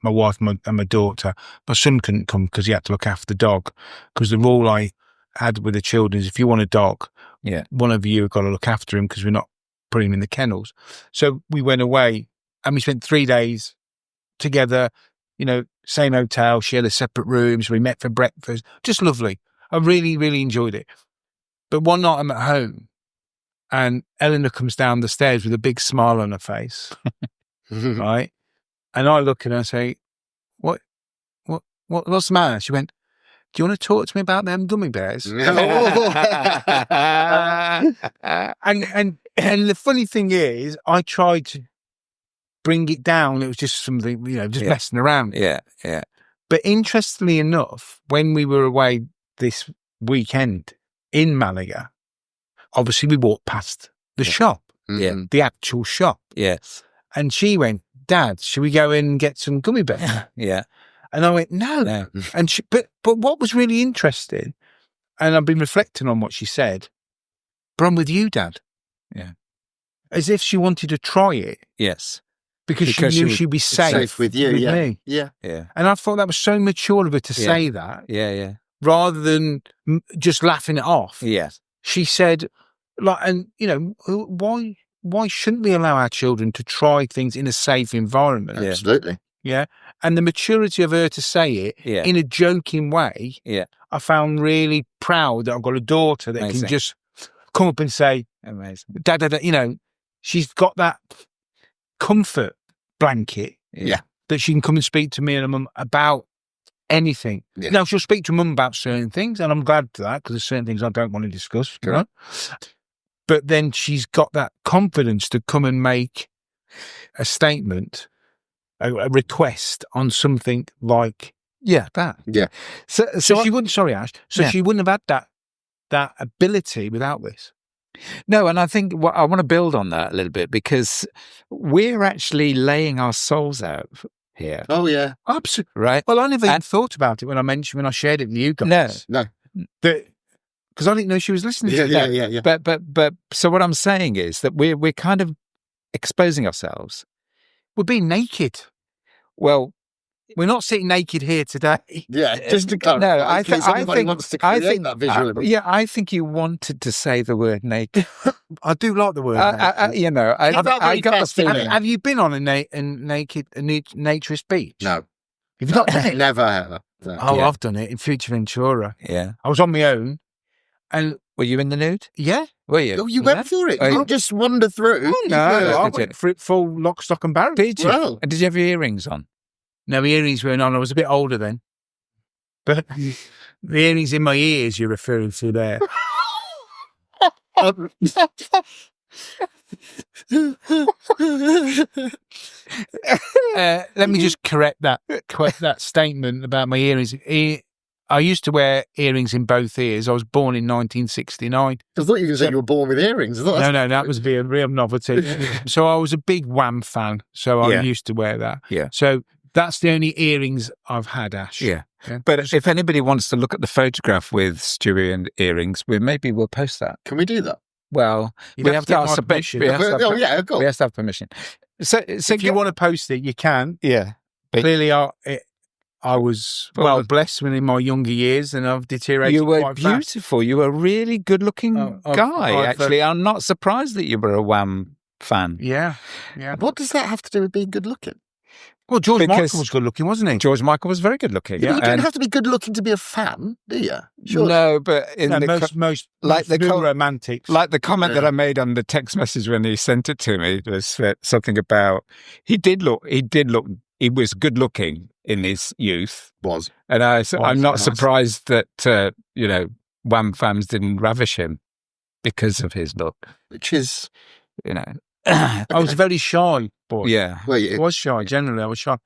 my wife and my daughter. My son couldn't come because he had to look after the dog. Because the rule I had with the children is if you want a dog, one of you have got to look after him because we're not putting him in the kennels. So we went away and we spent 3 days together, same hotel, shared a separate room. So we met for breakfast. Just lovely. I really, really enjoyed it. But one night I'm at home, and Eleanor comes down the stairs with a big smile on her face, right? And I look at her and say, what's the matter? She went, do you want to talk to me about them gummy bears? And the funny thing is, I tried to bring it down. It was just something, just messing around. Yeah. But interestingly enough, when we were away this weekend in Malaga, obviously, we walked past the shop, the actual shop. Yes. And she went, Dad, should we go in and get some gummy bears? Yeah. And I went, no. And but what was really interesting, and I've been reflecting on what she said, but I'm with you, Dad. Yeah. As if she wanted to try it. Yes. Because she knew she'd be safe with you, me. Yeah. And I thought that was so mature of her to say that. Yeah. Rather than just laughing it off. Yes. She said, why shouldn't we allow our children to try things in a safe environment? Yeah. Absolutely. Yeah. And the maturity of her to say it in a joking way, I found really proud that I've got a daughter that can just come up and say, amazing. Dad, she's got that comfort blanket that she can come and speak to me and Mum about anything. Yeah. Now, she'll speak to Mum about certain things, and I'm glad for that because there's certain things I don't want to discuss. But then she's got that confidence to come and make a statement a request on something like that. Yeah. So She wouldn't. Sorry, Ash. So Yeah. she wouldn't have had that ability without this. No, and I think I want to build on that a little bit because we're actually laying our souls out here, Oh, yeah. Absolutely. right? Well, I never even And- thought about it when I shared it with you guys. No. Because I didn't know she was listening to it. Yeah. But so what I'm saying is that we're kind of exposing ourselves. We're being naked. Well, We're not sitting naked here today. Yeah, just to clarify. no, in case anybody wants to create that visual image. yeah, I think you wanted to say the word naked. I do like the word. naked. You know, I It's not very got the fast, is feeling. it? Have you been on a naturist beach? No. You've not done it? Never ever. No. Oh, Yeah. I've done it in Future Ventura. Yeah. I was on my own, and Were you in the nude? yeah, Were you? Oh, you went for it. Oh, You yeah. didn't just wander through. no, Yeah. I Did went you? for it full lock, stock, and barrel. Did you? Well. And did you have your earrings on? No, my earrings weren't on. I was a bit older then, but the earrings in my ears you're referring to there. Let me just correct that statement about my earrings. I used to wear earrings in both ears. I was born in 1969. I thought you were saying you were born with earrings. I thought No, that was a real novelty. So I was a big Wham fan, so I Yeah. used to wear that. Yeah. So that's the only earrings I've had, Ash. Yeah. Yeah. But if anybody wants to look at the photograph with Stewie and earrings, maybe we'll post that. Can we do that? Well, You'd we have have to get to my ask permission. we have to have Oh, yeah, of course. we have to have permission. So If you want to post it, you can. yeah. But Clearly, I was well blessed when in my younger years, and I've deteriorated you were quite fast. beautiful. You were a really good-looking guy. I've, actually, I'm not surprised that you were a Wham fan. Yeah. What does that have to do with being good looking? Well, George Because- Michael was good looking, wasn't he? George Michael was very good-looking. Yeah, but you don't and- have to be good looking to be a fan, do you? Sure. No, but in No, the most like the real col- romantics. like the comment Yeah. that I made on the text message when he sent it to me was something about he was good looking in his youth, Was. and I'm not nice. surprised that Wham fans didn't ravish him because of his look. Which is, You know, I was a very shy boy. yeah. well, I you, was shy. Generally, I was shy.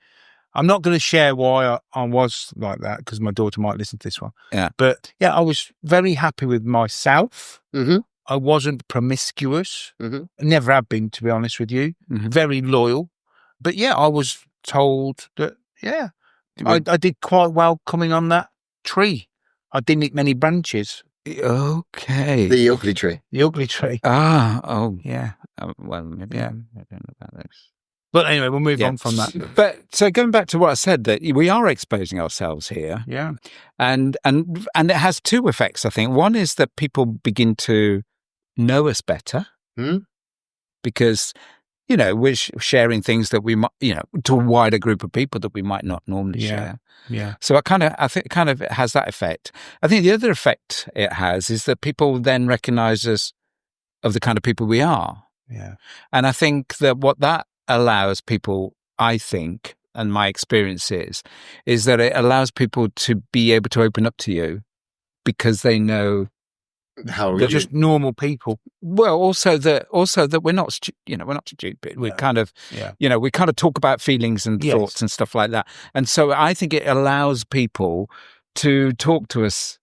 I'm not going to share why I was like that because my daughter might listen to this one. Yeah. But yeah, I was very happy with myself. Mhm. I wasn't promiscuous. Mhm. Never have been, to be honest with you. Mhm. Very loyal. But yeah, I was told that, I did quite well coming on that tree. I didn't eat many branches. Okay. the ugly tree. The ugly tree. Yeah. Well, maybe Yeah. I don't know about this. But anyway, we'll move Yeah. on from that. But so going back to what I said, that we are exposing ourselves here, Yeah. and it has two effects. I think one is that people begin to know us better because we're sharing things that we might to a wider group of people that we might not normally Yeah. share. Yeah. So I think it has that effect. I think the other effect it has is that people then recognise us of the kind of people we are. Yeah. And I think that what that allows people, I think, and my experience is that it allows people to be able to open up to you because they know How They're just normal people. well, also that we're not, we're not stupid. We're No. kind of, Yeah. we kind of talk about feelings and Yes. thoughts and stuff like that. And so I think it allows people to talk to us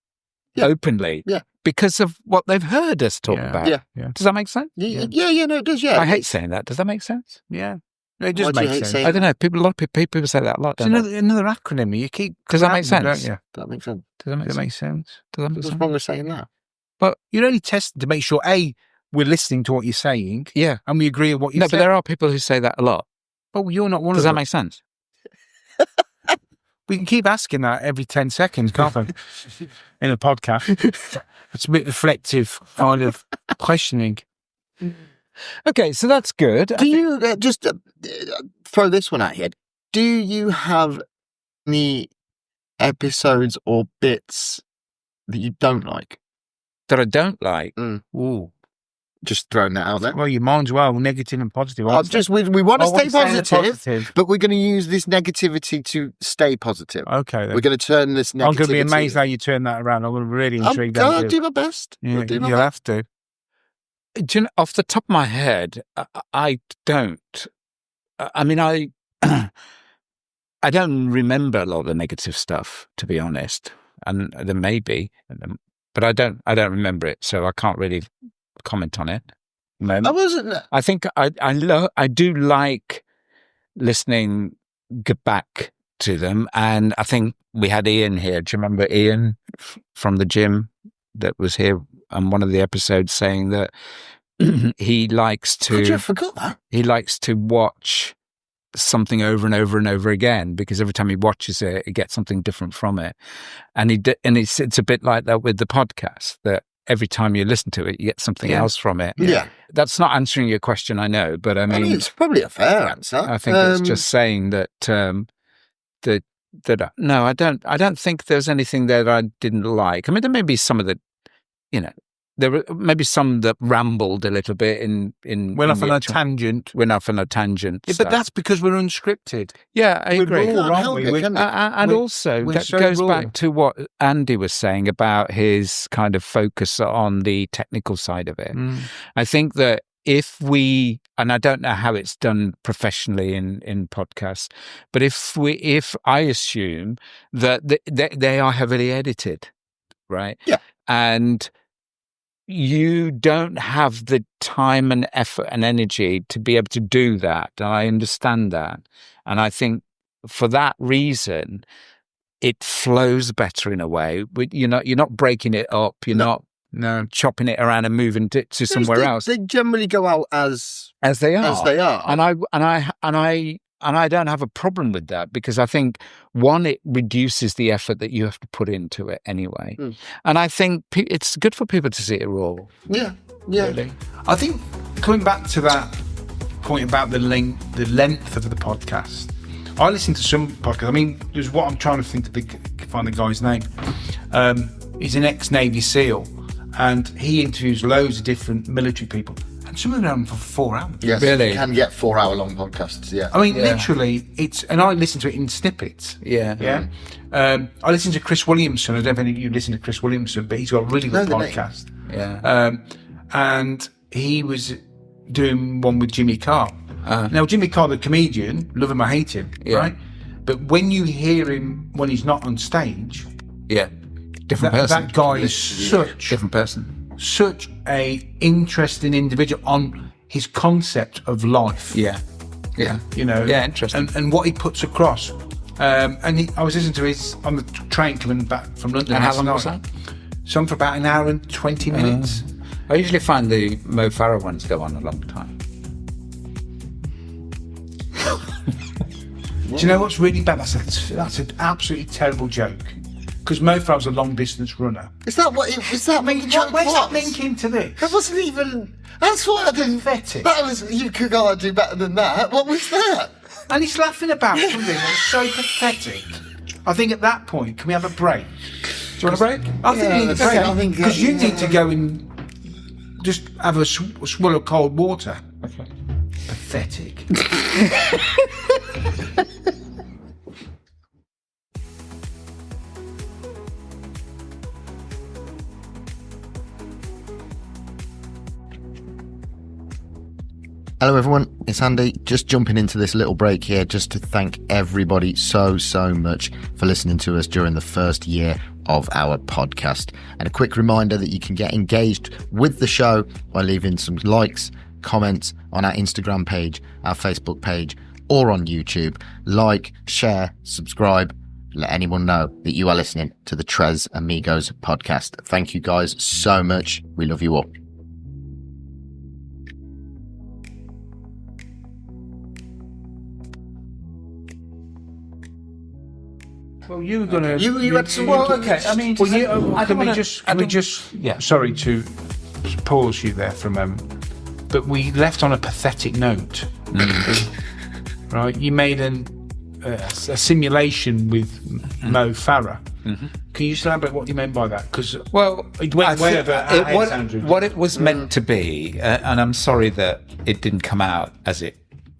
Yeah. openly Yeah. because of what they've heard us talk Yeah. about. Yeah. Does that make sense? Yeah, no, it does, yeah. I hate saying that. Does that make sense? Yeah. It Why just do you makes hate sense. saying I don't know. A lot of people say that a lot. It's Don't they? another acronym. You keep. Does that make grabbing, sense? Don't you? That makes sense. Does that make Does that sense? make sense? Does that make What's sense? wrong with saying that? But you're only testing to make sure we're listening to what you're saying Yeah. and we agree with what you're No, but saying. there are people who say that a lot. But you're not one Does of that them. make sense? We can keep asking that every 10 seconds, can't we? In a podcast. It's a bit reflective kind of questioning. Okay, so that's good. Do you just throw this one at you? Do you have any episodes or bits that you don't like? That I don't like. Ooh. Just throwing that out there. Well, your mind's well, negative and positive. I'm just we want to I stay wanna stay positive, but we're going to use this negativity to stay positive. Okay, then. We're going to turn this negativity. I'm going to be amazed how you turn that around. I'm going to be really intrigued. I'll do my best. Yeah, I'll do my you'll best. have to. Do you know, off the top of my head, I don't. I mean, I I don't remember a lot of the negative stuff, to be honest. And there may be, but I don't remember it, so I can't really comment on it. I wasn't. I think I do like listening back to them, and I think we had Ian here. Do you remember Ian from the gym that was here on one of the episodes saying that he likes to? I forgot that. He likes to watch something over and over and over again because every time he watches it, he gets something different from it. And it's a bit like that with the podcast, that every time you listen to it, you get something else from it. Yeah. That's not answering your question, I know, but I mean it's probably a fair answer. I think it's just saying that no, I don't think there's anything there that I didn't like. I mean, there may be some of the, there were maybe some that rambled a little bit in Went off on a tangent. Yeah, but that's because we're unscripted. Yeah, I agree. We're raw, aren't we? And also, that so goes raw. back to what Andy was saying about his kind of focus on the technical side of it. I think that if we, and I don't know how it's done professionally in podcasts, but if I assume that they are heavily edited, right? Yeah. And you don't have the time and effort and energy to be able to do that. And I understand that. And I think for that reason, it flows better in a way. You're not breaking it up. You're not chopping it around and moving to somewhere else. They generally go out as they are. And I don't have a problem with that because I think, one, it reduces the effort that you have to put into it anyway. And I think it's good for people to see it raw. Yeah. Really. I think coming back to that point about the length of the podcast, I listen to some podcasts. I mean, there's what I'm trying to think to find the guy's name. He's an ex-Navy SEAL, and he interviews loads of different military people. And some of them are on for 4 hours. Yes, really? You can get 4-hour-long podcasts, yeah. I mean, literally, and I listen to it in snippets. Yeah. I listen to Chris Williamson. I don't know if any of you listen to Chris Williamson, but he's got a really good podcast. Yeah. And he was doing one with Jimmy Carr. Now, Jimmy Carr, the comedian, love him or hate him, right? But when you hear him when he's not on stage, different person. That guy is such different person. Such a interesting individual on his concept of life. Yeah. Interesting. And what he puts across. I was listening to his on the train coming back from London. And how long was that? Some for about an hour and 20 minutes. I usually find the Mo Farah ones go on a long time. Do you know what's really bad? That's an absolutely terrible joke. Because Mo Farah's a long distance runner. Is that what the joke Where's was? that link into this? That wasn't even. That's what I didn't. Pathetic. That was. You could go and do better than that. What was that? And he's laughing about something that's so pathetic. I think at that point, can we have a break? Do you want a break? I think we need a break. I think because you need to go and just have a swallow of cold water. Okay. Pathetic. Hello everyone, it's Andy. Just jumping into this little break here just to thank everybody so much for listening to us during the first year of our podcast. And a quick reminder that you can get engaged with the show by leaving some likes, comments on our Instagram page, our Facebook page, or on YouTube. Like, share, subscribe, let anyone know that you are listening to the Tres Amigos podcast. Thank you guys so much. We love you all. Well, you were going to... You had some... Well, okay, I mean... Well, can we just... Yeah. Sorry to pause you there for a moment, but we left on a pathetic note. Right? You made a simulation with Mo Farah. Can you just elaborate what you meant by that? Because it went way over our heads, Andrew. What it was meant to be, and I'm sorry that it didn't come out as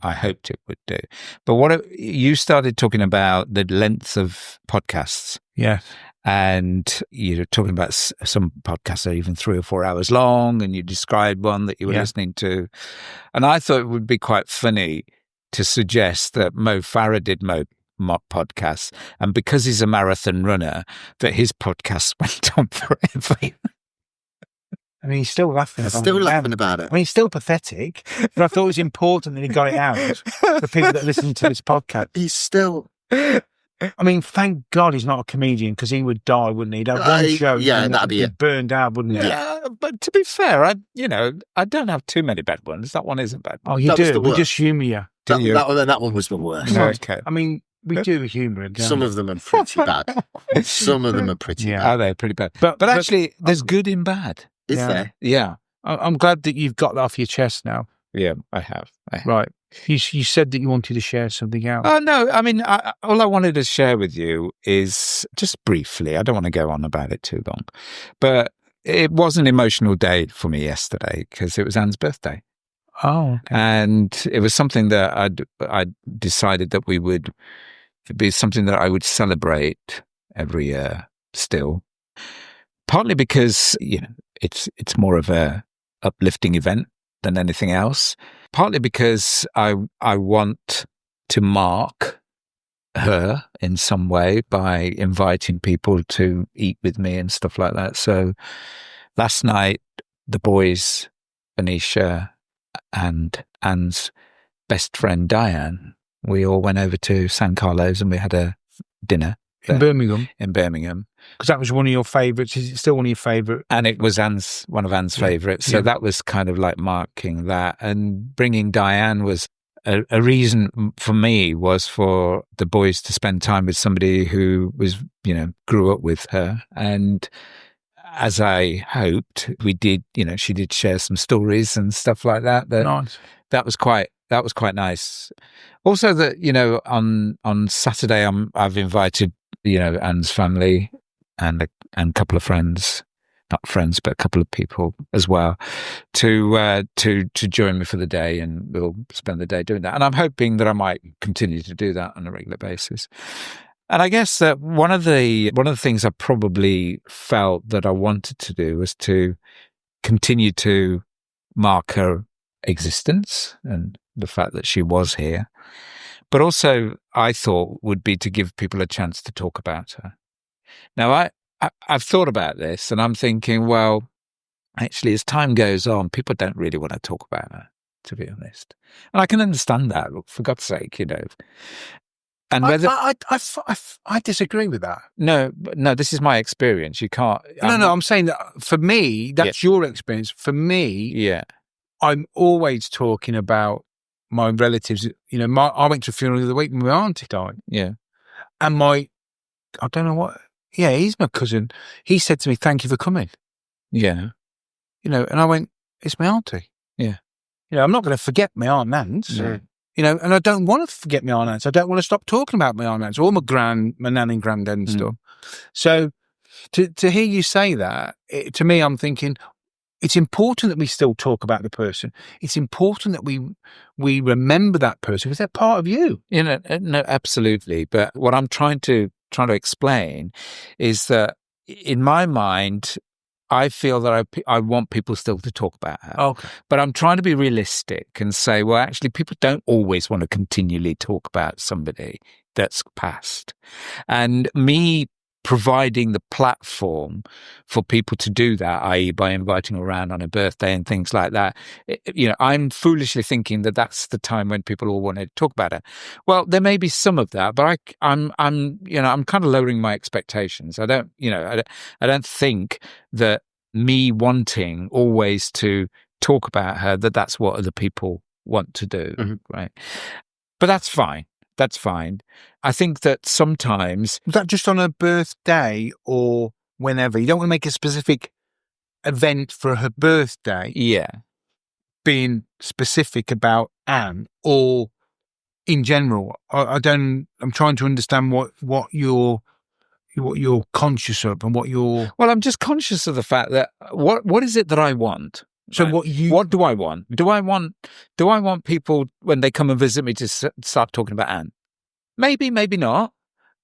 I hoped it would do. But you started talking about the length of podcasts. Yeah. And you're talking about some podcasts are even 3 or 4 hours long, and you described one that you were listening to. And I thought it would be quite funny to suggest that Mo Farah did podcasts, and because he's a marathon runner, that his podcast went on forever. I mean, he's still laughing about Still it. laughing about it. I mean, he's still pathetic, but I thought it was important that he got it out for people that listen to this podcast. He's still. I mean, thank God he's not a comedian, because he would die, wouldn't he? He'd have one show, yeah, and that'd be it. Burned out, wouldn't he? Yeah, but to be fair, I don't have too many bad ones. That one isn't bad. Oh, you That was do. the We worst. just humour you. That one was the worst. Okay. I mean, we do humour again. Some of them are pretty bad. Some of them are pretty Yeah. bad. Are they pretty bad? But Actually, there's good in bad. Is Yeah. there? Yeah. I'm glad that you've got that off your chest now. Yeah, I have. Right. You said that you wanted to share something else. Oh, no. I mean, all I wanted to share with you is just briefly, I don't want to go on about it too long, but it was an emotional day for me yesterday because it was Anne's birthday. Oh, okay. And it was something that I'd decided that it'd be something that I would celebrate every year still. Partly because, it's more of a uplifting event than anything else. Partly because I want to mark her in some way by inviting people to eat with me and stuff like that. So last night, the boys, Anisha and Anne's best friend Diane, we all went over to San Carlos and we had a dinner In Birmingham? in Birmingham. Because that was one of your favourites. Is it still one of your favourite? And it was one of Anne's favourites. So that was kind of like marking that. And bringing Diane was a reason for me, was for the boys to spend time with somebody who was, grew up with her. And as I hoped, we did, she did share some stories and stuff like that. Nice. That was quite nice. Also that, on Saturday, I've invited, Anne's family and a couple of friends, not friends, but a couple of people as well, to join me for the day, and we'll spend the day doing that. And I'm hoping that I might continue to do that on a regular basis. And I guess that one of the things I probably felt that I wanted to do was to continue to mark her existence and the fact that she was here. But also, I thought would be to give people a chance to talk about her. Now, I've thought about this, and I'm thinking, well, actually, as time goes on, people don't really want to talk about her, to be honest. And I can understand that, for God's sake, And whether I disagree with that. no, this is my experience. You can't. No, I'm saying that for me, that's your experience. For me, Yeah, I'm always talking about my relatives. I went to a funeral the other week when my auntie died. yeah, And I don't know what, he's my cousin. He said to me, "Thank you for coming." yeah, And I went, "It's my auntie." Yeah. I'm not going to forget my Aunt Nance. No. And I don't want to forget my Aunt Nance. I don't want to stop talking about my Aunt Nance or my nan and granddad and stuff. So to hear you say that, to me, I'm thinking, it's important that we still talk about the person. It's important that we remember that person because they're part of you. no, absolutely. But what I'm trying to explain is that in my mind, I feel that I want people still to talk about her. Okay. But I'm trying to be realistic and say, well, actually, people don't always want to continually talk about somebody that's passed. And me providing the platform for people to do that, i.e. by inviting around on a birthday and things like that, I'm foolishly thinking that that's the time when people all want to talk about it. Well, there may be some of that, but I'm kind of lowering my expectations. I don't think that me wanting always to talk about her, that's what other people want to do, right? But that's fine. That's fine. I think that sometimes... Was that just on her birthday or whenever? You don't want to make a specific event for her birthday. Yeah. Being specific about Anne or in general. I'm trying to understand what you're conscious of and what you're... Well, I'm just conscious of the fact that what is it that I want? So right? what do I want? Do I want people when they come and visit me to start talking about Anne? Maybe, maybe not.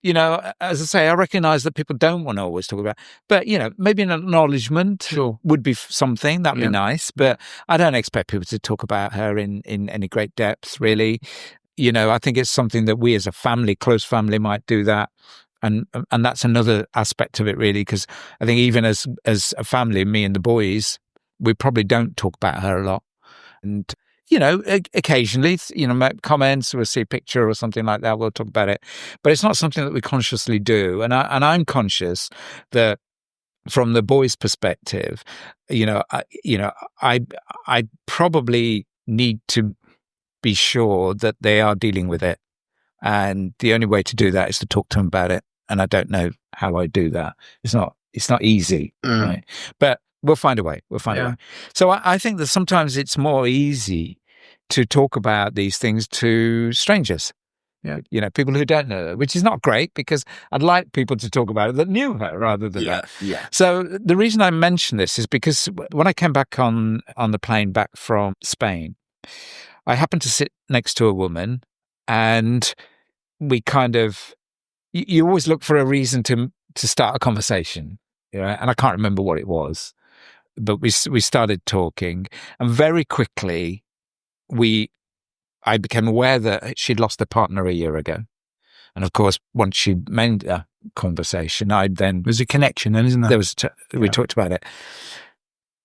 As I say, I recognise that people don't want to always talk about, but maybe an acknowledgement would be something that'd be nice. But I don't expect people to talk about her in any great depth, really. I think it's something that we as a family, close family, might do that. And that's another aspect of it, really, because I think even as a family, me and the boys, we probably don't talk about her a lot. And, occasionally, make comments, we'll see a picture or something like that, we'll talk about it. But it's not something that we consciously do. And I'm conscious that from the boys' perspective, I probably need to be sure that they are dealing with it. And the only way to do that is to talk to them about it. And I don't know how I do that. It's not easy, right? But we'll find a way. We'll find a way. So I think that sometimes it's more easy to talk about these things to strangers. Yeah. People who don't know her, which is not great, because I'd like people to talk about it that knew her rather than that. Yeah. So the reason I mention this is because when I came back on the plane back from Spain, I happened to sit next to a woman, and we kind of, you always look for a reason to start a conversation, and I can't remember what it was, but we started talking, and very quickly I became aware that she'd lost a partner a year ago. And of course, once she made a conversation, there's a connection then, isn't there? We talked about it.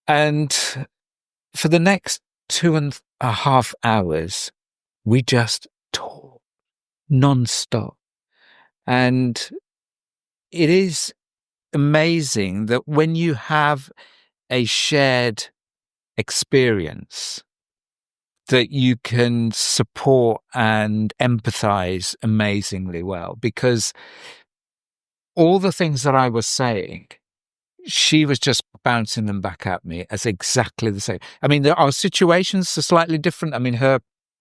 And for the next 2.5 hours, we just talked non-stop. And it is amazing that when you have a shared experience, that you can support and empathize amazingly well, because all the things that I was saying, she was just bouncing them back at me as exactly the same. I mean, our situations are slightly different. I mean, her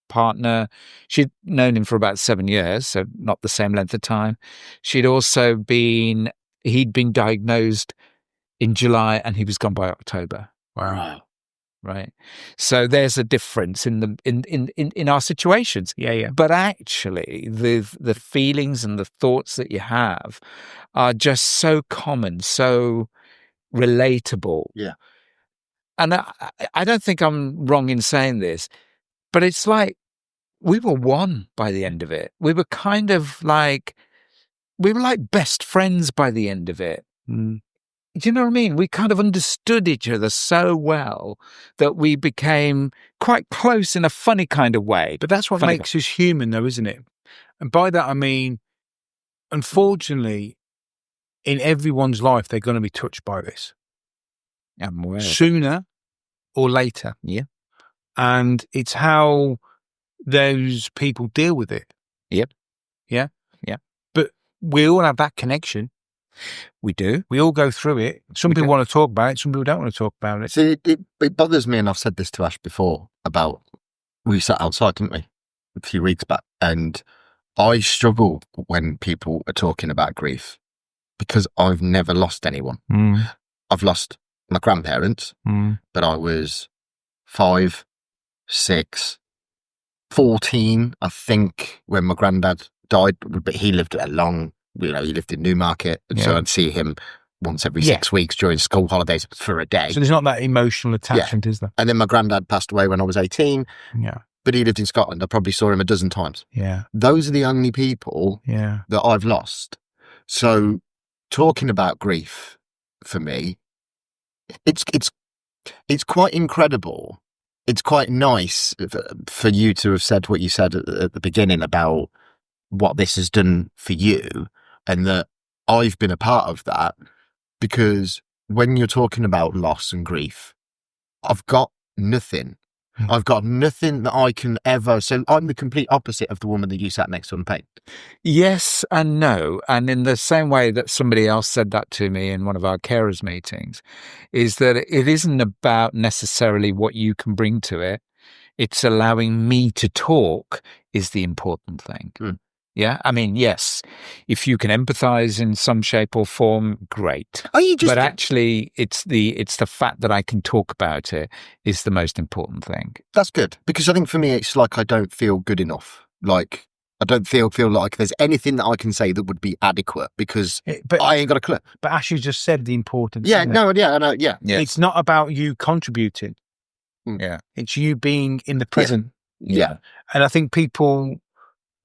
partner, she'd known him for about 7 years, so not the same length of time. He'd been diagnosed in July, and he was gone by October. Wow. Right. So there's a difference in our situations. Yeah. But actually the feelings and the thoughts that you have are just so common, so relatable. Yeah. And I don't think I'm wrong in saying this, but it's like we were one by the end of it. We were kind of like, best friends by the end of it. Do you know what I mean? We kind of understood each other so well that we became quite close in a funny kind of way. But that's what makes us human, though, isn't it? And by that, I mean, unfortunately, in everyone's life, they're going to be touched by this. I'm aware. Sooner or later. Yeah. And it's how those people deal with it. Yep. Yeah? Yeah. But we all have that connection. We do. We all go through it. Some people want to talk about it. Some people don't want to talk about it. See, it bothers me, and I've said this to Ash before, about we sat outside, didn't we, a few weeks back, and I struggle when people are talking about grief because I've never lost anyone. I've lost my grandparents, but I was 5, 6, 14, I think, when my granddad died, but he lived a long, he lived in Newmarket, and so I'd see him once every 6 weeks during school holidays for a day. So there's not that emotional attachment, is there? And then my granddad passed away when I was 18. Yeah. But he lived in Scotland. I probably saw him a dozen times. Yeah. Those are the only people that I've lost. So talking about grief, for me, it's quite incredible. It's quite nice for you to have said what you said at the beginning about what this has done for you, and that I've been a part of that, because when you're talking about loss and grief, I've got nothing. I've got nothing that I can ever. So I'm the complete opposite of the woman that you sat next to on paint. Yes and no. And in the same way that somebody else said that to me in one of our carers meetings, is that it isn't about necessarily what you can bring to it. It's allowing me to talk is the important thing. Yeah. I mean, yes, if you can empathize in some shape or form, great. But actually, it's the fact that I can talk about it is the most important thing. That's good, because I think for me, it's like I don't feel good enough. Like I don't feel like there's anything that I can say that would be adequate, because I ain't got a clue. But as you just said, the importance. Yeah. No. Yeah. I know. Yeah. It's not about you contributing. Yeah. It's you being in the present. Yeah. And I think people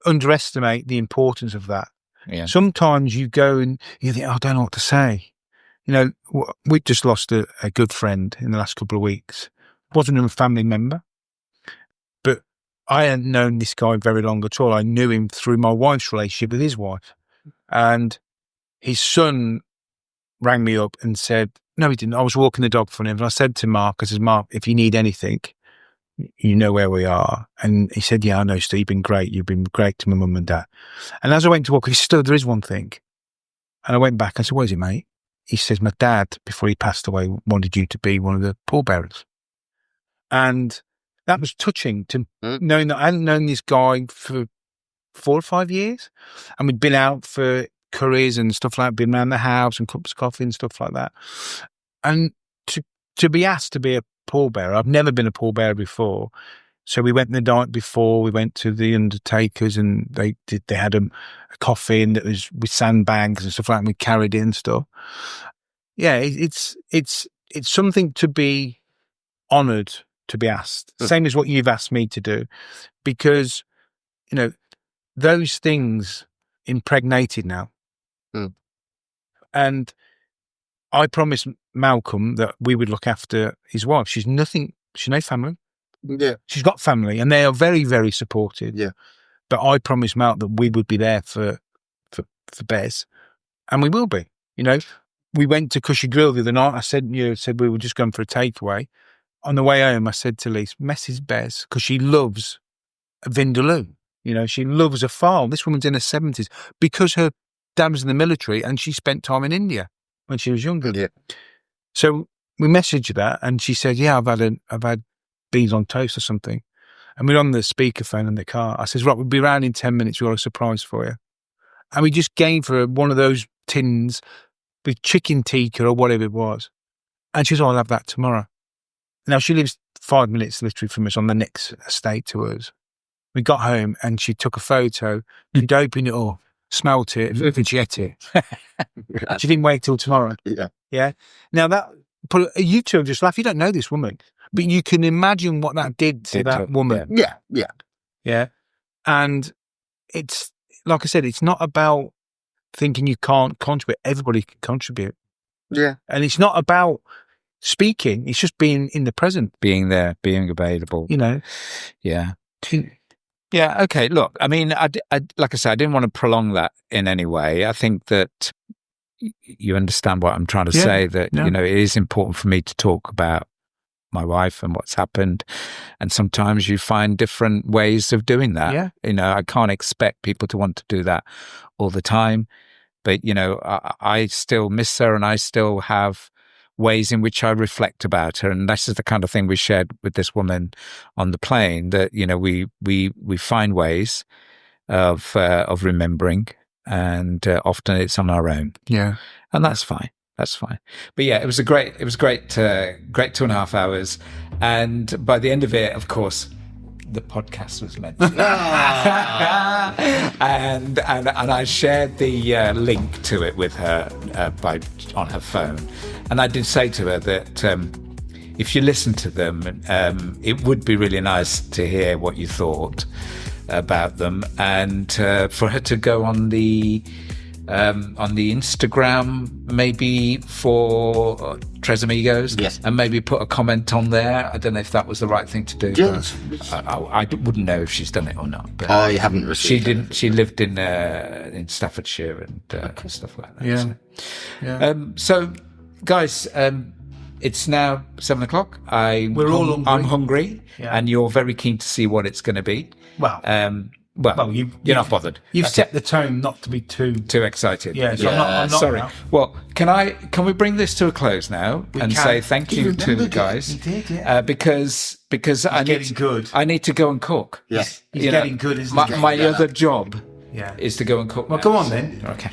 underestimate the importance of that. Yeah. Sometimes you go and you think, I don't know what to say. We just lost a good friend in the last couple of weeks. Wasn't a family member, but I hadn't known this guy very long at all. I knew him through my wife's relationship with his wife. And his son rang me up and said, no, he didn't. I was walking the dog for him. And I said to Mark, I said, Mark, if you need anything, you know where we are. And he said, yeah, I know, Steve, you've been great. You've been great to my mum and dad. And as I went to walk, he said, there is one thing. And I went back. I said, what is it, mate? He says, my dad, before he passed away, wanted you to be one of the pallbearers. And that was touching to knowing that I hadn't known this guy for 4 or 5 years. And we'd been out for curries and stuff like that, been around the house and cups of coffee and stuff like that. And to be asked to be a pallbearer, I've never been a pallbearer before. So we went the night before, we went to the undertakers and they had a coffee and it was with sandbags and stuff like that, and we carried in stuff. Yeah, it's something to be honoured to be asked. Same as what you've asked me to do. Because, those things impregnated now. And I promised Malcolm that we would look after his wife. She's no family. Yeah. She's got family and they are very, very supportive. Yeah. But I promised Malk that we would be there for Bez. And we will be. We went to Cushy Grill the other night. I said we were just going for a takeaway. On the way home, I said to Lise, message Bez, because she loves a Vindaloo. She loves a farm. This woman's in her 70s because her dad was in the military and she spent time in India when she was younger. Yeah. So we messaged that and she said, yeah, I've had beans on toast or something. And we're on the speakerphone in the car. I says, right, we'll be around in 10 minutes. We've got a surprise for you. And we just gave her one of those tins with chicken tikka or whatever it was. And she said, I'll have that tomorrow. Now, she lives 5 minutes literally from us on the next estate to us. We got home and she took a photo. She'd opened it up, smelt it, and she ate it. She didn't wait till tomorrow. Yeah. Yeah. Now, you two have just laughed. You don't know this woman. But you can imagine what that did to that woman. Yeah, yeah. Yeah. And it's, like I said, it's not about thinking you can't contribute. Everybody can contribute. Yeah. And it's not about speaking. It's just being in the present. Being there, being available. Yeah. Yeah, okay. Look, I mean, I like I said, I didn't want to prolong that in any way. I think that you understand what I'm trying to say, that, it is important for me to talk about my wife and what's happened. And sometimes you find different ways of doing that. Yeah. I can't expect people to want to do that all the time. But, I still miss her and I still have ways in which I reflect about her. And this is the kind of thing we shared with this woman on the plane, that, we find ways of remembering, and often it's on our own. Yeah. And that's fine. That's fine. But yeah, it was great 2.5 hours. And by the end of it, of course, the podcast was mentioned. and I shared the link to it with her on her phone. And I did say to her that if you listen to them, it would be really nice to hear what you thought about them, and for her to go on the Instagram, maybe for Tres Amigos, yes, and maybe put a comment on there. I don't know if that was the right thing to do. Yes. I wouldn't know if she's done it or not. But I haven't received. She didn't. She lived in Staffordshire and stuff like that. Yeah. So, Yeah. So guys, it's now 7:00. I'm hungry, yeah, and you're very keen to see what it's going to be. Well, you're not bothered. You've set the tone not to be too excited. Yeah, so I'm not sorry. now. Well, can we bring this to a close now and say thank you to the guys? You did, yeah. Because I need to go and cook. Yes, he's getting good, isn't he? My other job, yeah, is to go and cook. Well, now. come on then. Okay.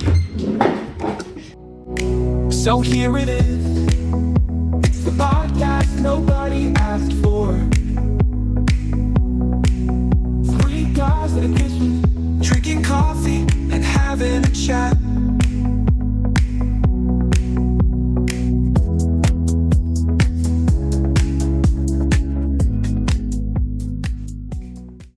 So here it is, the podcast nobody asked for. 3 guys in a kitchen, drinking coffee and having a chat.